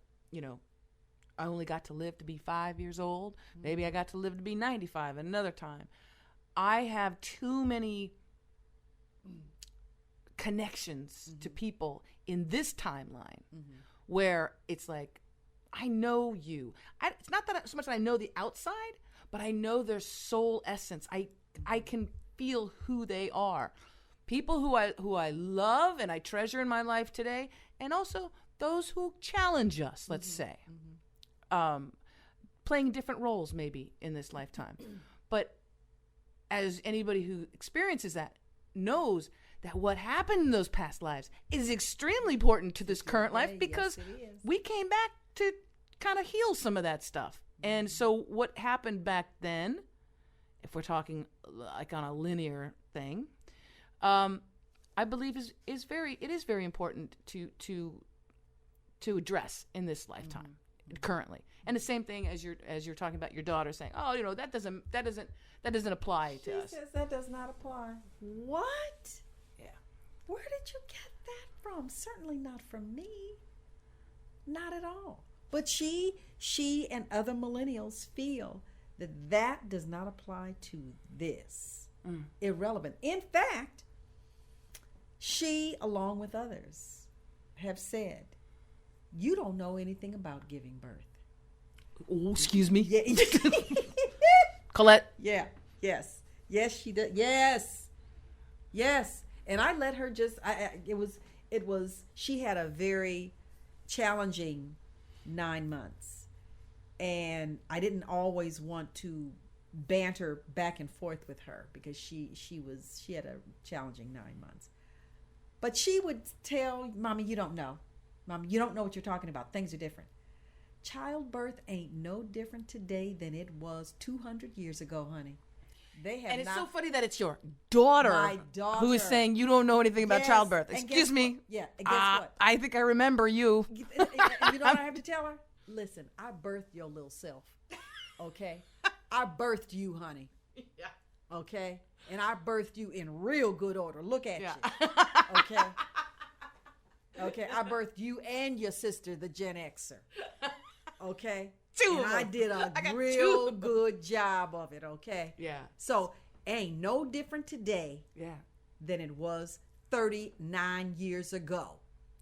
[SPEAKER 1] only got to live to be 5 years old. Maybe I got to live to be 95 another time. I have too many connections to people in this timeline where it's like, I know you. It's not that so much that I know the outside, but I know their soul essence. I can feel who they are. People who I love and I treasure in my life today, and also those who challenge us, let's say. Playing different roles maybe in this lifetime. But as anybody who experiences that knows that what happened in those past lives is extremely important to this current life, because we came back to kind of heal some of that stuff. And so what happened back then, if we're talking like on a linear thing, I believe it is very important to address in this lifetime currently. And the same thing as you're talking about your daughter saying, oh, that doesn't apply to us.
[SPEAKER 2] She says that does not apply. What?
[SPEAKER 1] Yeah.
[SPEAKER 2] Where did you get that from? Certainly not from me. Not at all. But she and other millennials feel that does not apply to this. Irrelevant. In fact, she, along with others, have said, you don't know anything about giving birth.
[SPEAKER 1] Oh, excuse me.
[SPEAKER 2] Yeah.
[SPEAKER 1] Collette.
[SPEAKER 2] Yeah. Yes. Yes, she does. Yes. Yes. And I let her just, it was, she had a very challenging 9 months. And I didn't always want to banter back and forth with her because she had a challenging 9 months. But she would tell Mommy, you don't know. Mom, you don't know what you're talking about. Things are different. Childbirth ain't no different today than it was 200 years ago, honey. They have
[SPEAKER 1] And it's
[SPEAKER 2] not,
[SPEAKER 1] so funny that it's your daughter,
[SPEAKER 2] My daughter.
[SPEAKER 1] who is saying you don't know anything about
[SPEAKER 2] Yes,
[SPEAKER 1] childbirth.
[SPEAKER 2] and
[SPEAKER 1] Excuse
[SPEAKER 2] guess
[SPEAKER 1] me.
[SPEAKER 2] what? Yeah, and guess what?
[SPEAKER 1] I think I remember you.
[SPEAKER 2] And you know what I have to tell her? Listen, I birthed your little self. Okay? I birthed you, honey.
[SPEAKER 1] Yeah.
[SPEAKER 2] Okay? And I birthed you in real good order. Look at
[SPEAKER 1] Yeah.
[SPEAKER 2] you. Okay? Okay, I birthed you and your sister, the Gen Xer. Okay?
[SPEAKER 1] Two
[SPEAKER 2] and
[SPEAKER 1] of
[SPEAKER 2] I
[SPEAKER 1] them.
[SPEAKER 2] did a
[SPEAKER 1] I got
[SPEAKER 2] real
[SPEAKER 1] two.
[SPEAKER 2] good job of it, okay?
[SPEAKER 1] Yeah.
[SPEAKER 2] So, ain't no different today
[SPEAKER 1] Yeah.
[SPEAKER 2] than it was 39 years ago.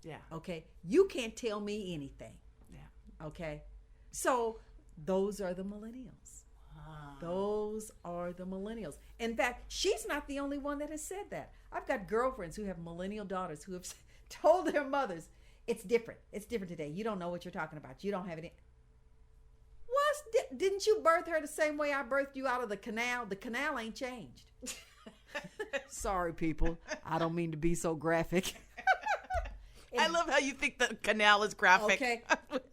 [SPEAKER 1] Yeah.
[SPEAKER 2] Okay? You can't tell me anything.
[SPEAKER 1] Yeah.
[SPEAKER 2] Okay? So, those are the millennials. Those are the millennials. In fact, she's not the only one that has said that. I've got girlfriends who have millennial daughters who have told their mothers, it's different. It's different today. You don't know what you're talking about. You don't have any. Didn't you birth her the same way I birthed you out of the canal? The canal ain't changed. Sorry, people. I don't mean to be so graphic.
[SPEAKER 1] I love how you think the canal is graphic.
[SPEAKER 2] Okay.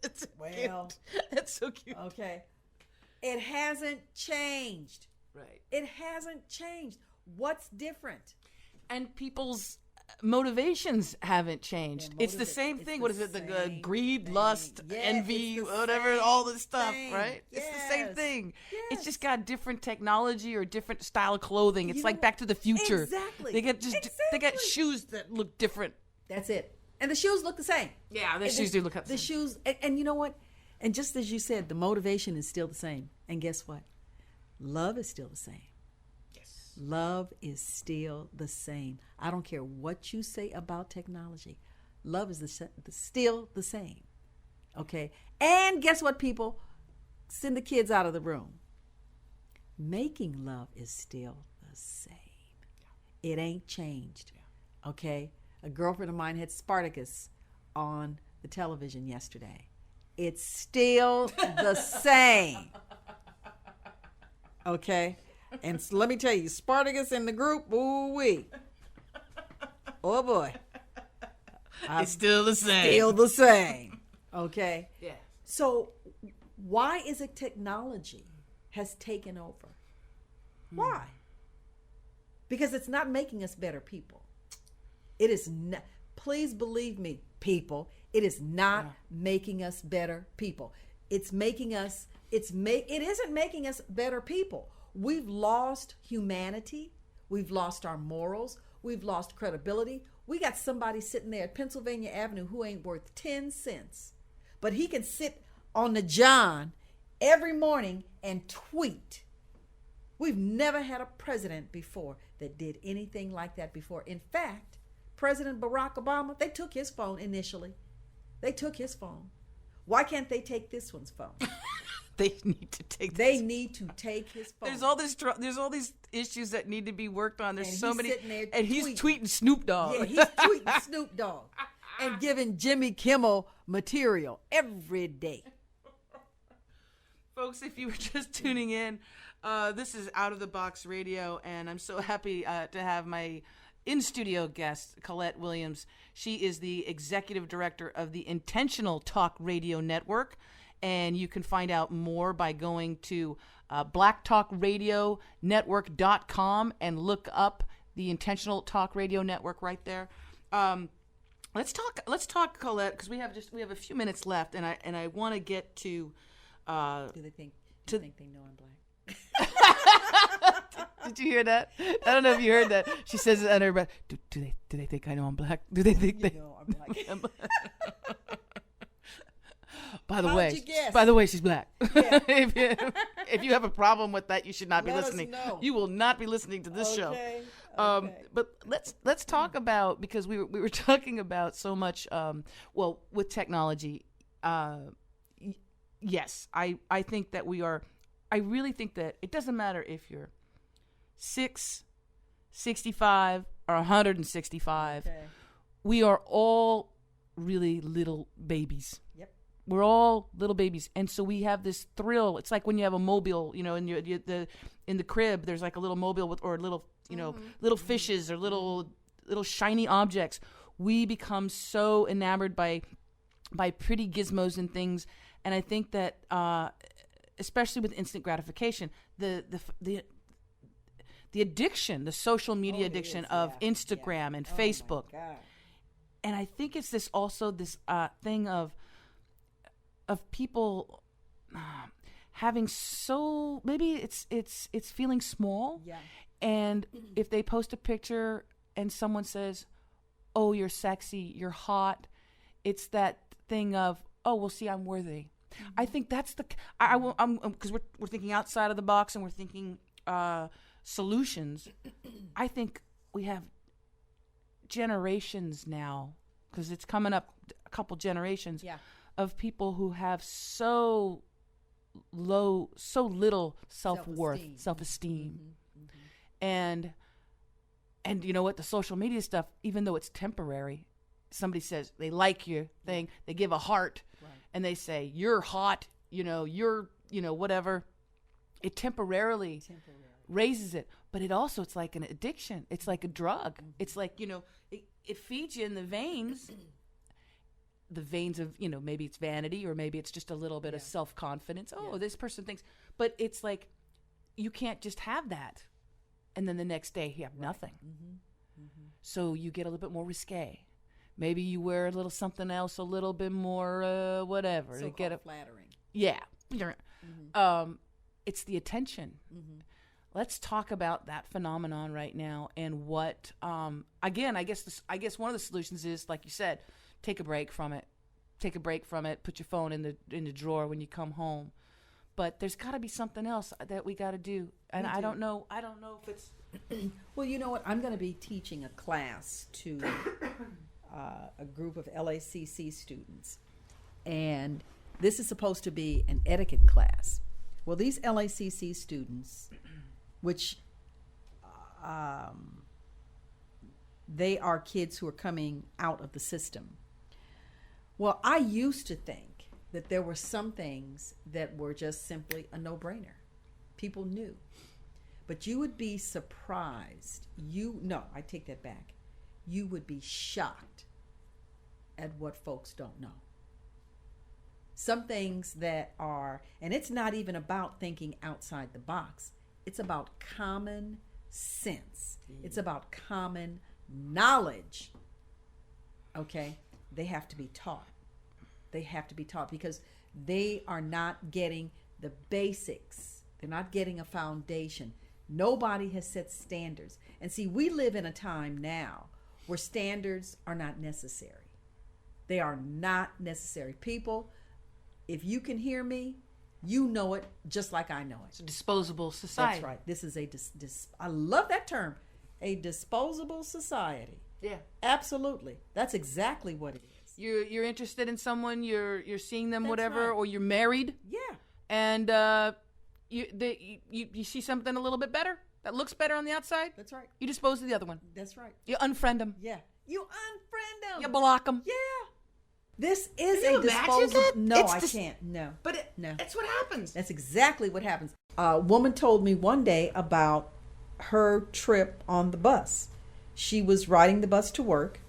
[SPEAKER 1] It's
[SPEAKER 2] Well.
[SPEAKER 1] cute. That's so cute.
[SPEAKER 2] Okay. It hasn't changed.
[SPEAKER 1] Right.
[SPEAKER 2] It hasn't changed. What's different?
[SPEAKER 1] And people's motivations haven't changed.
[SPEAKER 2] Their
[SPEAKER 1] It's the same
[SPEAKER 2] it's
[SPEAKER 1] thing.
[SPEAKER 2] the
[SPEAKER 1] What is it? The
[SPEAKER 2] same
[SPEAKER 1] greed,
[SPEAKER 2] thing.
[SPEAKER 1] lust,
[SPEAKER 2] Yeah,
[SPEAKER 1] envy,
[SPEAKER 2] it's the
[SPEAKER 1] whatever,
[SPEAKER 2] same
[SPEAKER 1] all this stuff,
[SPEAKER 2] thing.
[SPEAKER 1] right? It's the same
[SPEAKER 2] Yes.
[SPEAKER 1] thing. It's
[SPEAKER 2] Yes.
[SPEAKER 1] just got different technology or different style of clothing. It's
[SPEAKER 2] You
[SPEAKER 1] like
[SPEAKER 2] know-
[SPEAKER 1] Back to the Future.
[SPEAKER 2] Exactly.
[SPEAKER 1] They get they got
[SPEAKER 2] Exactly.
[SPEAKER 1] shoes that look different.
[SPEAKER 2] That's it. And the shoes look the same.
[SPEAKER 1] Yeah, the
[SPEAKER 2] And
[SPEAKER 1] shoes do look up.
[SPEAKER 2] The shoes, and you know what? And just as you said, the motivation is still the same. And guess what? Love is still the same.
[SPEAKER 1] Yes.
[SPEAKER 2] Love is still the same. I don't care what you say about technology. Love is still the same. Okay? And guess what, people? Send the kids out of the room. Making love is still the same. It ain't changed. Okay? A girlfriend of mine had Spartacus on the television yesterday. It's still the same. Okay? And so let me tell you, Spartacus in the group, ooh-wee. Oh, boy.
[SPEAKER 1] It's still the same.
[SPEAKER 2] Still the same. Okay?
[SPEAKER 1] Yeah.
[SPEAKER 2] So why is it technology has taken over? Why? Because it's not making us better people. It is not. Please believe me, people. It is not making us better people. It's making us. It isn't making us better people. We've lost humanity. We've lost our morals. We've lost credibility. We got somebody sitting there at Pennsylvania Avenue who ain't worth 10 cents, but he can sit on the John every morning and tweet. We've never had a president before that did anything like that before. In fact, President Barack Obama, they took his phone initially. They took his phone. Why can't they take this one's phone?
[SPEAKER 1] They need to take.
[SPEAKER 2] They need to take his phone.
[SPEAKER 1] There's all these issues that need to be worked on. There's
[SPEAKER 2] And
[SPEAKER 1] so
[SPEAKER 2] he's
[SPEAKER 1] many,
[SPEAKER 2] sitting there
[SPEAKER 1] and he's
[SPEAKER 2] tweeting.
[SPEAKER 1] tweeting Snoop Dogg.
[SPEAKER 2] Yeah, he's tweeting Snoop Dogg and giving Jimmy Kimmel material every day.
[SPEAKER 1] Folks, if you were just tuning in, this is Out of the Box Radio, and I'm so happy to have my in-studio guest, Collette Williams. She is the executive director of the Intentional Talk Radio Network, and you can find out more by going to blacktalkradionetwork.com and look up the Intentional Talk Radio Network right there. Let's talk, Collette, because we have a few minutes left, and I want to get to.
[SPEAKER 2] Do they think they know I'm black?
[SPEAKER 1] Did you hear that? I don't know if you heard that. She says it under her breath. Do they think I know I'm black? Do they think they?
[SPEAKER 2] No, I'm black.
[SPEAKER 1] By the
[SPEAKER 2] How'd
[SPEAKER 1] way,
[SPEAKER 2] you guess?
[SPEAKER 1] she's black.
[SPEAKER 2] Yeah.
[SPEAKER 1] if you have a problem with that, you should not be
[SPEAKER 2] Let us
[SPEAKER 1] listening.
[SPEAKER 2] know.
[SPEAKER 1] You will not be listening to this show.
[SPEAKER 2] Okay.
[SPEAKER 1] But let's talk about, because we were talking about so much. With technology. Yes, I think that we are. I really think that it doesn't matter if you're 6, 65, or 165.
[SPEAKER 2] Okay.
[SPEAKER 1] We are all really little babies.
[SPEAKER 2] Yep.
[SPEAKER 1] We're all little babies, and so we have this thrill. It's like when you have a mobile, in the crib. There's like a little mobile with, or little, little fishes or little shiny objects. We become so enamored by pretty gizmos and things, And I think that, especially with instant gratification, the addiction, the social media addiction of Instagram and Facebook.
[SPEAKER 2] My God.
[SPEAKER 1] And I think it's this thing of people having maybe it's feeling small.
[SPEAKER 2] Yeah.
[SPEAKER 1] And if they post a picture and someone says, "Oh, you're sexy, you're hot," it's that thing of, "Oh, well, see, I'm worthy." Mm-hmm. I think that's because we're thinking outside of the box and we're thinking solutions. I think we have generations now, because it's coming up a couple generations of people who have so little self-worth, self-esteem.
[SPEAKER 2] Mm-hmm. Mm-hmm.
[SPEAKER 1] And you know what, the social media stuff, even though it's temporary, somebody says they like your thing, they give a heart, and they say you're hot, you're whatever. It temporarily raises it, but it's like an addiction. It's like a drug. Mm-hmm. It's like, it feeds you in the veins of, maybe it's vanity, or maybe it's just a little bit of self-confidence. Oh, this person thinks, but it's like, you can't just have that and then the next day you have nothing. Mm-hmm. Mm-hmm. So you get a little bit more risque. Maybe you wear a little something else, a little bit more whatever
[SPEAKER 2] so
[SPEAKER 1] to get
[SPEAKER 2] flattering.
[SPEAKER 1] Yeah. Mm-hmm. It's the attention. Mm-hmm. Let's talk about that phenomenon right now, and what again, I guess one of the solutions is, like you said, take a break from it. Put your phone in the drawer when you come home. But there's got to be something else that we got to do, and I don't know if it's.
[SPEAKER 2] Well, you know what? I'm going to be teaching a class to a group of LACC students, and this is supposed to be an etiquette class. Well, these LACC students, which they are kids who are coming out of the system. Well, I used to think that there were some things that were just simply a no-brainer. People knew. But you would be surprised. I take that back. You would be shocked at what folks don't know. Some things that are, and it's not even about thinking outside the box. It's about common sense. It's about common knowledge. Okay? They have to be taught. They have to be taught because they are not getting the basics. They're not getting a foundation. Nobody has set standards. And see, we live in a time now where standards are not necessary. They are not necessary. People, if you can hear me, you know it just like I know it.
[SPEAKER 1] It's a disposable society.
[SPEAKER 2] That's right. This is I love that term, a disposable society.
[SPEAKER 1] Yeah.
[SPEAKER 2] Absolutely. That's exactly what it is.
[SPEAKER 1] You're interested in someone, you're seeing them,
[SPEAKER 2] That's
[SPEAKER 1] whatever,
[SPEAKER 2] right.
[SPEAKER 1] or you're married.
[SPEAKER 2] Yeah.
[SPEAKER 1] And you see something a little bit better that looks better on the outside.
[SPEAKER 2] That's right.
[SPEAKER 1] You dispose of the other one.
[SPEAKER 2] That's right.
[SPEAKER 1] You unfriend them.
[SPEAKER 2] Yeah. You unfriend them.
[SPEAKER 1] You block them.
[SPEAKER 2] Yeah. This is
[SPEAKER 1] Can you
[SPEAKER 2] a
[SPEAKER 1] imagine
[SPEAKER 2] disposable.
[SPEAKER 1] that?
[SPEAKER 2] No, I can't. No.
[SPEAKER 1] But
[SPEAKER 2] no.
[SPEAKER 1] That's what happens.
[SPEAKER 2] That's exactly what happens. A woman told me one day about her trip on the bus. She was riding the bus to work,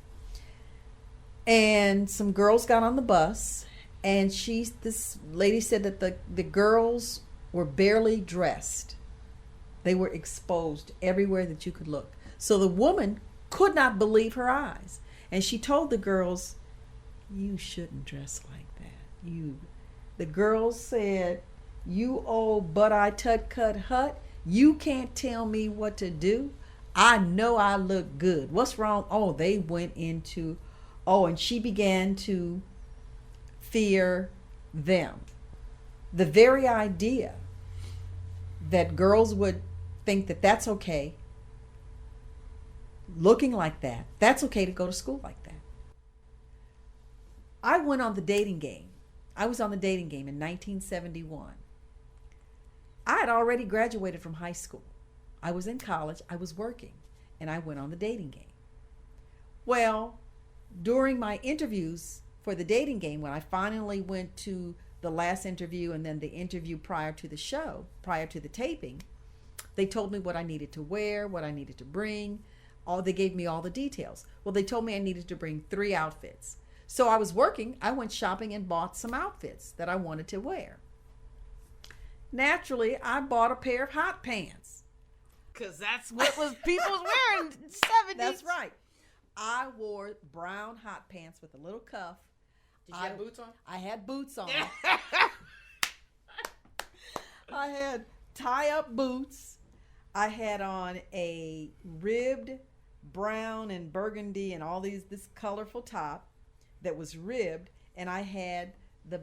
[SPEAKER 2] and some girls got on the bus, and this lady said that the girls were barely dressed. They were exposed everywhere that you could look. So the woman could not believe her eyes, and she told the girls, "You shouldn't dress like that." The girls said, "You old butt-eye tut-cut hut, you can't tell me what to do. I know I look good. What's wrong?" Oh, they went into, and she began to fear them. The very idea that girls would think that that's okay, looking like that, that's okay to go to school like that. I went on the dating game. I was on the dating game in 1971. I had already graduated from high school. I was in college, I was working, and I went on the dating game. Well, during my interviews for the dating game, when I finally went to the last interview and then the interview prior to the show, prior to the taping, they told me what I needed to wear, what I needed to bring. They gave me all the details. Well, they told me I needed to bring 3 outfits. So I was working. I went shopping and bought some outfits that I wanted to wear. Naturally, I bought a pair of hot pants.
[SPEAKER 1] Because that's what people was wearing in the 70s.
[SPEAKER 2] That's right. I wore brown hot pants with a little cuff.
[SPEAKER 1] Did you have boots on?
[SPEAKER 2] I had boots on. I had tie-up boots. I had on a ribbed brown and burgundy and all this colorful top that was ribbed, and I had the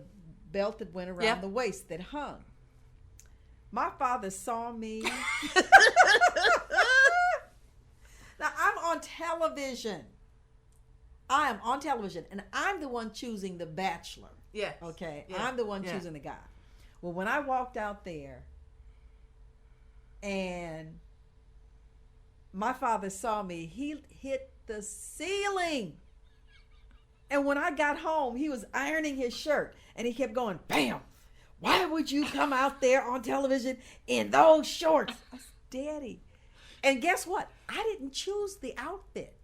[SPEAKER 2] belt that went around the waist that hung. My father saw me. Now, I'm on television. I am on television, and I'm the one choosing the bachelor.
[SPEAKER 1] Yeah.
[SPEAKER 2] Okay?
[SPEAKER 1] Yeah.
[SPEAKER 2] I'm the one choosing the guy. Well, when I walked out there, and my father saw me, he hit the ceiling. And when I got home, he was ironing his shirt, and he kept going, bam, why would you come out there on television in those shorts? I said, Daddy. And guess what? I didn't choose the outfit.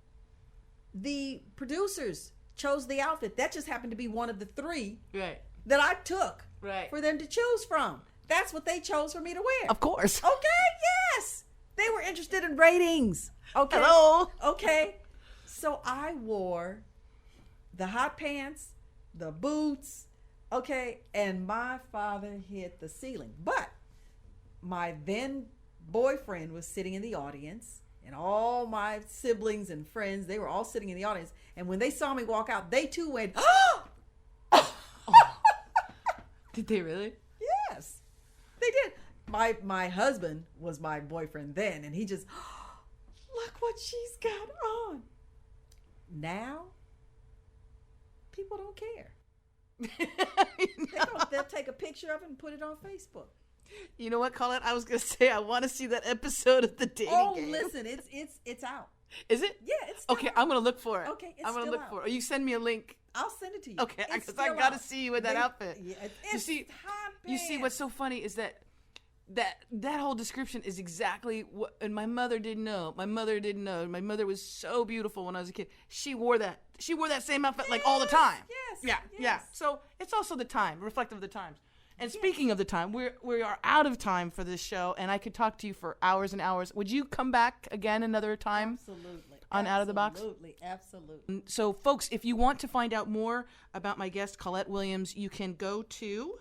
[SPEAKER 2] The producers chose the outfit. That just happened to be one of the three that I took for them to choose from. That's what they chose for me to wear.
[SPEAKER 1] Of course.
[SPEAKER 2] Okay, yes. They were interested in ratings. Okay.
[SPEAKER 1] Hello.
[SPEAKER 2] Okay. So I wore the hot pants, the boots, okay, and my father hit the ceiling. But my then boyfriend was sitting in the audience, and all my siblings and friends, they were all sitting in the audience. And when they saw me walk out, they too went, oh!
[SPEAKER 1] Did they really?
[SPEAKER 2] Yes, they did. My husband was my boyfriend then, and he just, look what she's got on. Now, people don't care. They'll take a picture of it and put it on Facebook.
[SPEAKER 1] You know what, Collette? I was gonna say I want to see that episode of the dating game.
[SPEAKER 2] Oh, listen, it's out.
[SPEAKER 1] Is it?
[SPEAKER 2] Yeah, it's still
[SPEAKER 1] okay.
[SPEAKER 2] out.
[SPEAKER 1] I'm gonna look for it.
[SPEAKER 2] Okay,
[SPEAKER 1] I'm gonna look for it. Or you send me a link.
[SPEAKER 2] I'll send it to you.
[SPEAKER 1] Okay, because I gotta see you in that outfit.
[SPEAKER 2] Yeah,
[SPEAKER 1] you see, what's so funny is that whole description is exactly what. And my mother didn't know. My mother didn't know. My mother was so beautiful when I was a kid. She wore that same outfit like all the time.
[SPEAKER 2] Yes.
[SPEAKER 1] Yeah. So it's also the time, reflective of the times. And speaking of the time, we are out of time for this show, and I could talk to you for hours and hours. Would you come back again another time?
[SPEAKER 2] Absolutely.
[SPEAKER 1] On Out of the Box?
[SPEAKER 2] Absolutely.
[SPEAKER 1] So, folks, if you want to find out more about my guest, Collette Williams, you can go to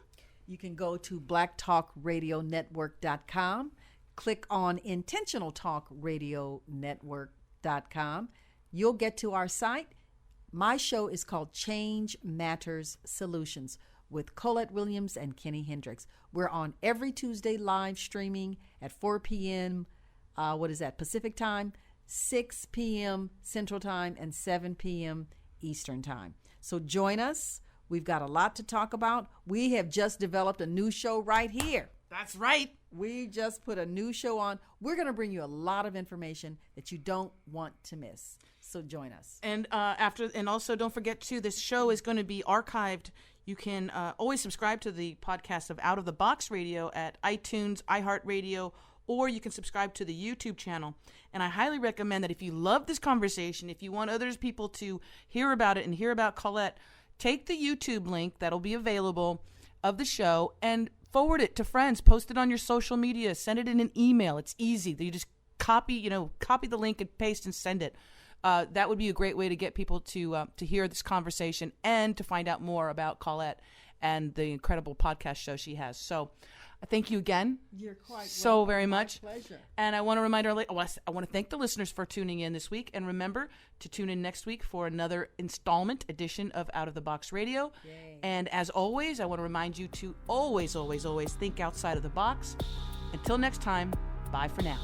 [SPEAKER 2] blacktalkradionetwork.com. Click on intentionaltalkradionetwork.com. You'll get to our site. My show is called Change Matters Solutions with Collette Williams and Kenny Hendricks. We're on every Tuesday live streaming at 4 p.m. Pacific time, 6 p.m. Central time, and 7 p.m. Eastern time. So join us. We've got a lot to talk about. We have just developed a new show right here.
[SPEAKER 1] That's right.
[SPEAKER 2] We just put a new show on. We're going to bring you a lot of information that you don't want to miss. So join us.
[SPEAKER 1] And also don't forget too, this show is going to be archived. You can always subscribe to the podcast of Out of the Box Radio at iTunes, iHeartRadio, or you can subscribe to the YouTube channel. And I highly recommend that if you love this conversation, if you want other people to hear about it and hear about Collette, take the YouTube link that'll be available of the show and forward it to friends. Post it on your social media. Send it in an email. It's easy. You just copy the link and paste and send it. That would be a great way to get people to hear this conversation and to find out more about Collette and the incredible podcast show she has. So thank you again.
[SPEAKER 2] You're quite
[SPEAKER 1] so
[SPEAKER 2] welcome.
[SPEAKER 1] very much.
[SPEAKER 2] My pleasure.
[SPEAKER 1] And I want to remind I want to thank the listeners for tuning in this week. And remember to tune in next week for another installment edition of Out of the Box Radio.
[SPEAKER 2] Yay.
[SPEAKER 1] And as always, I want to remind you to always, always, always think outside of the box. Until next time, bye for now.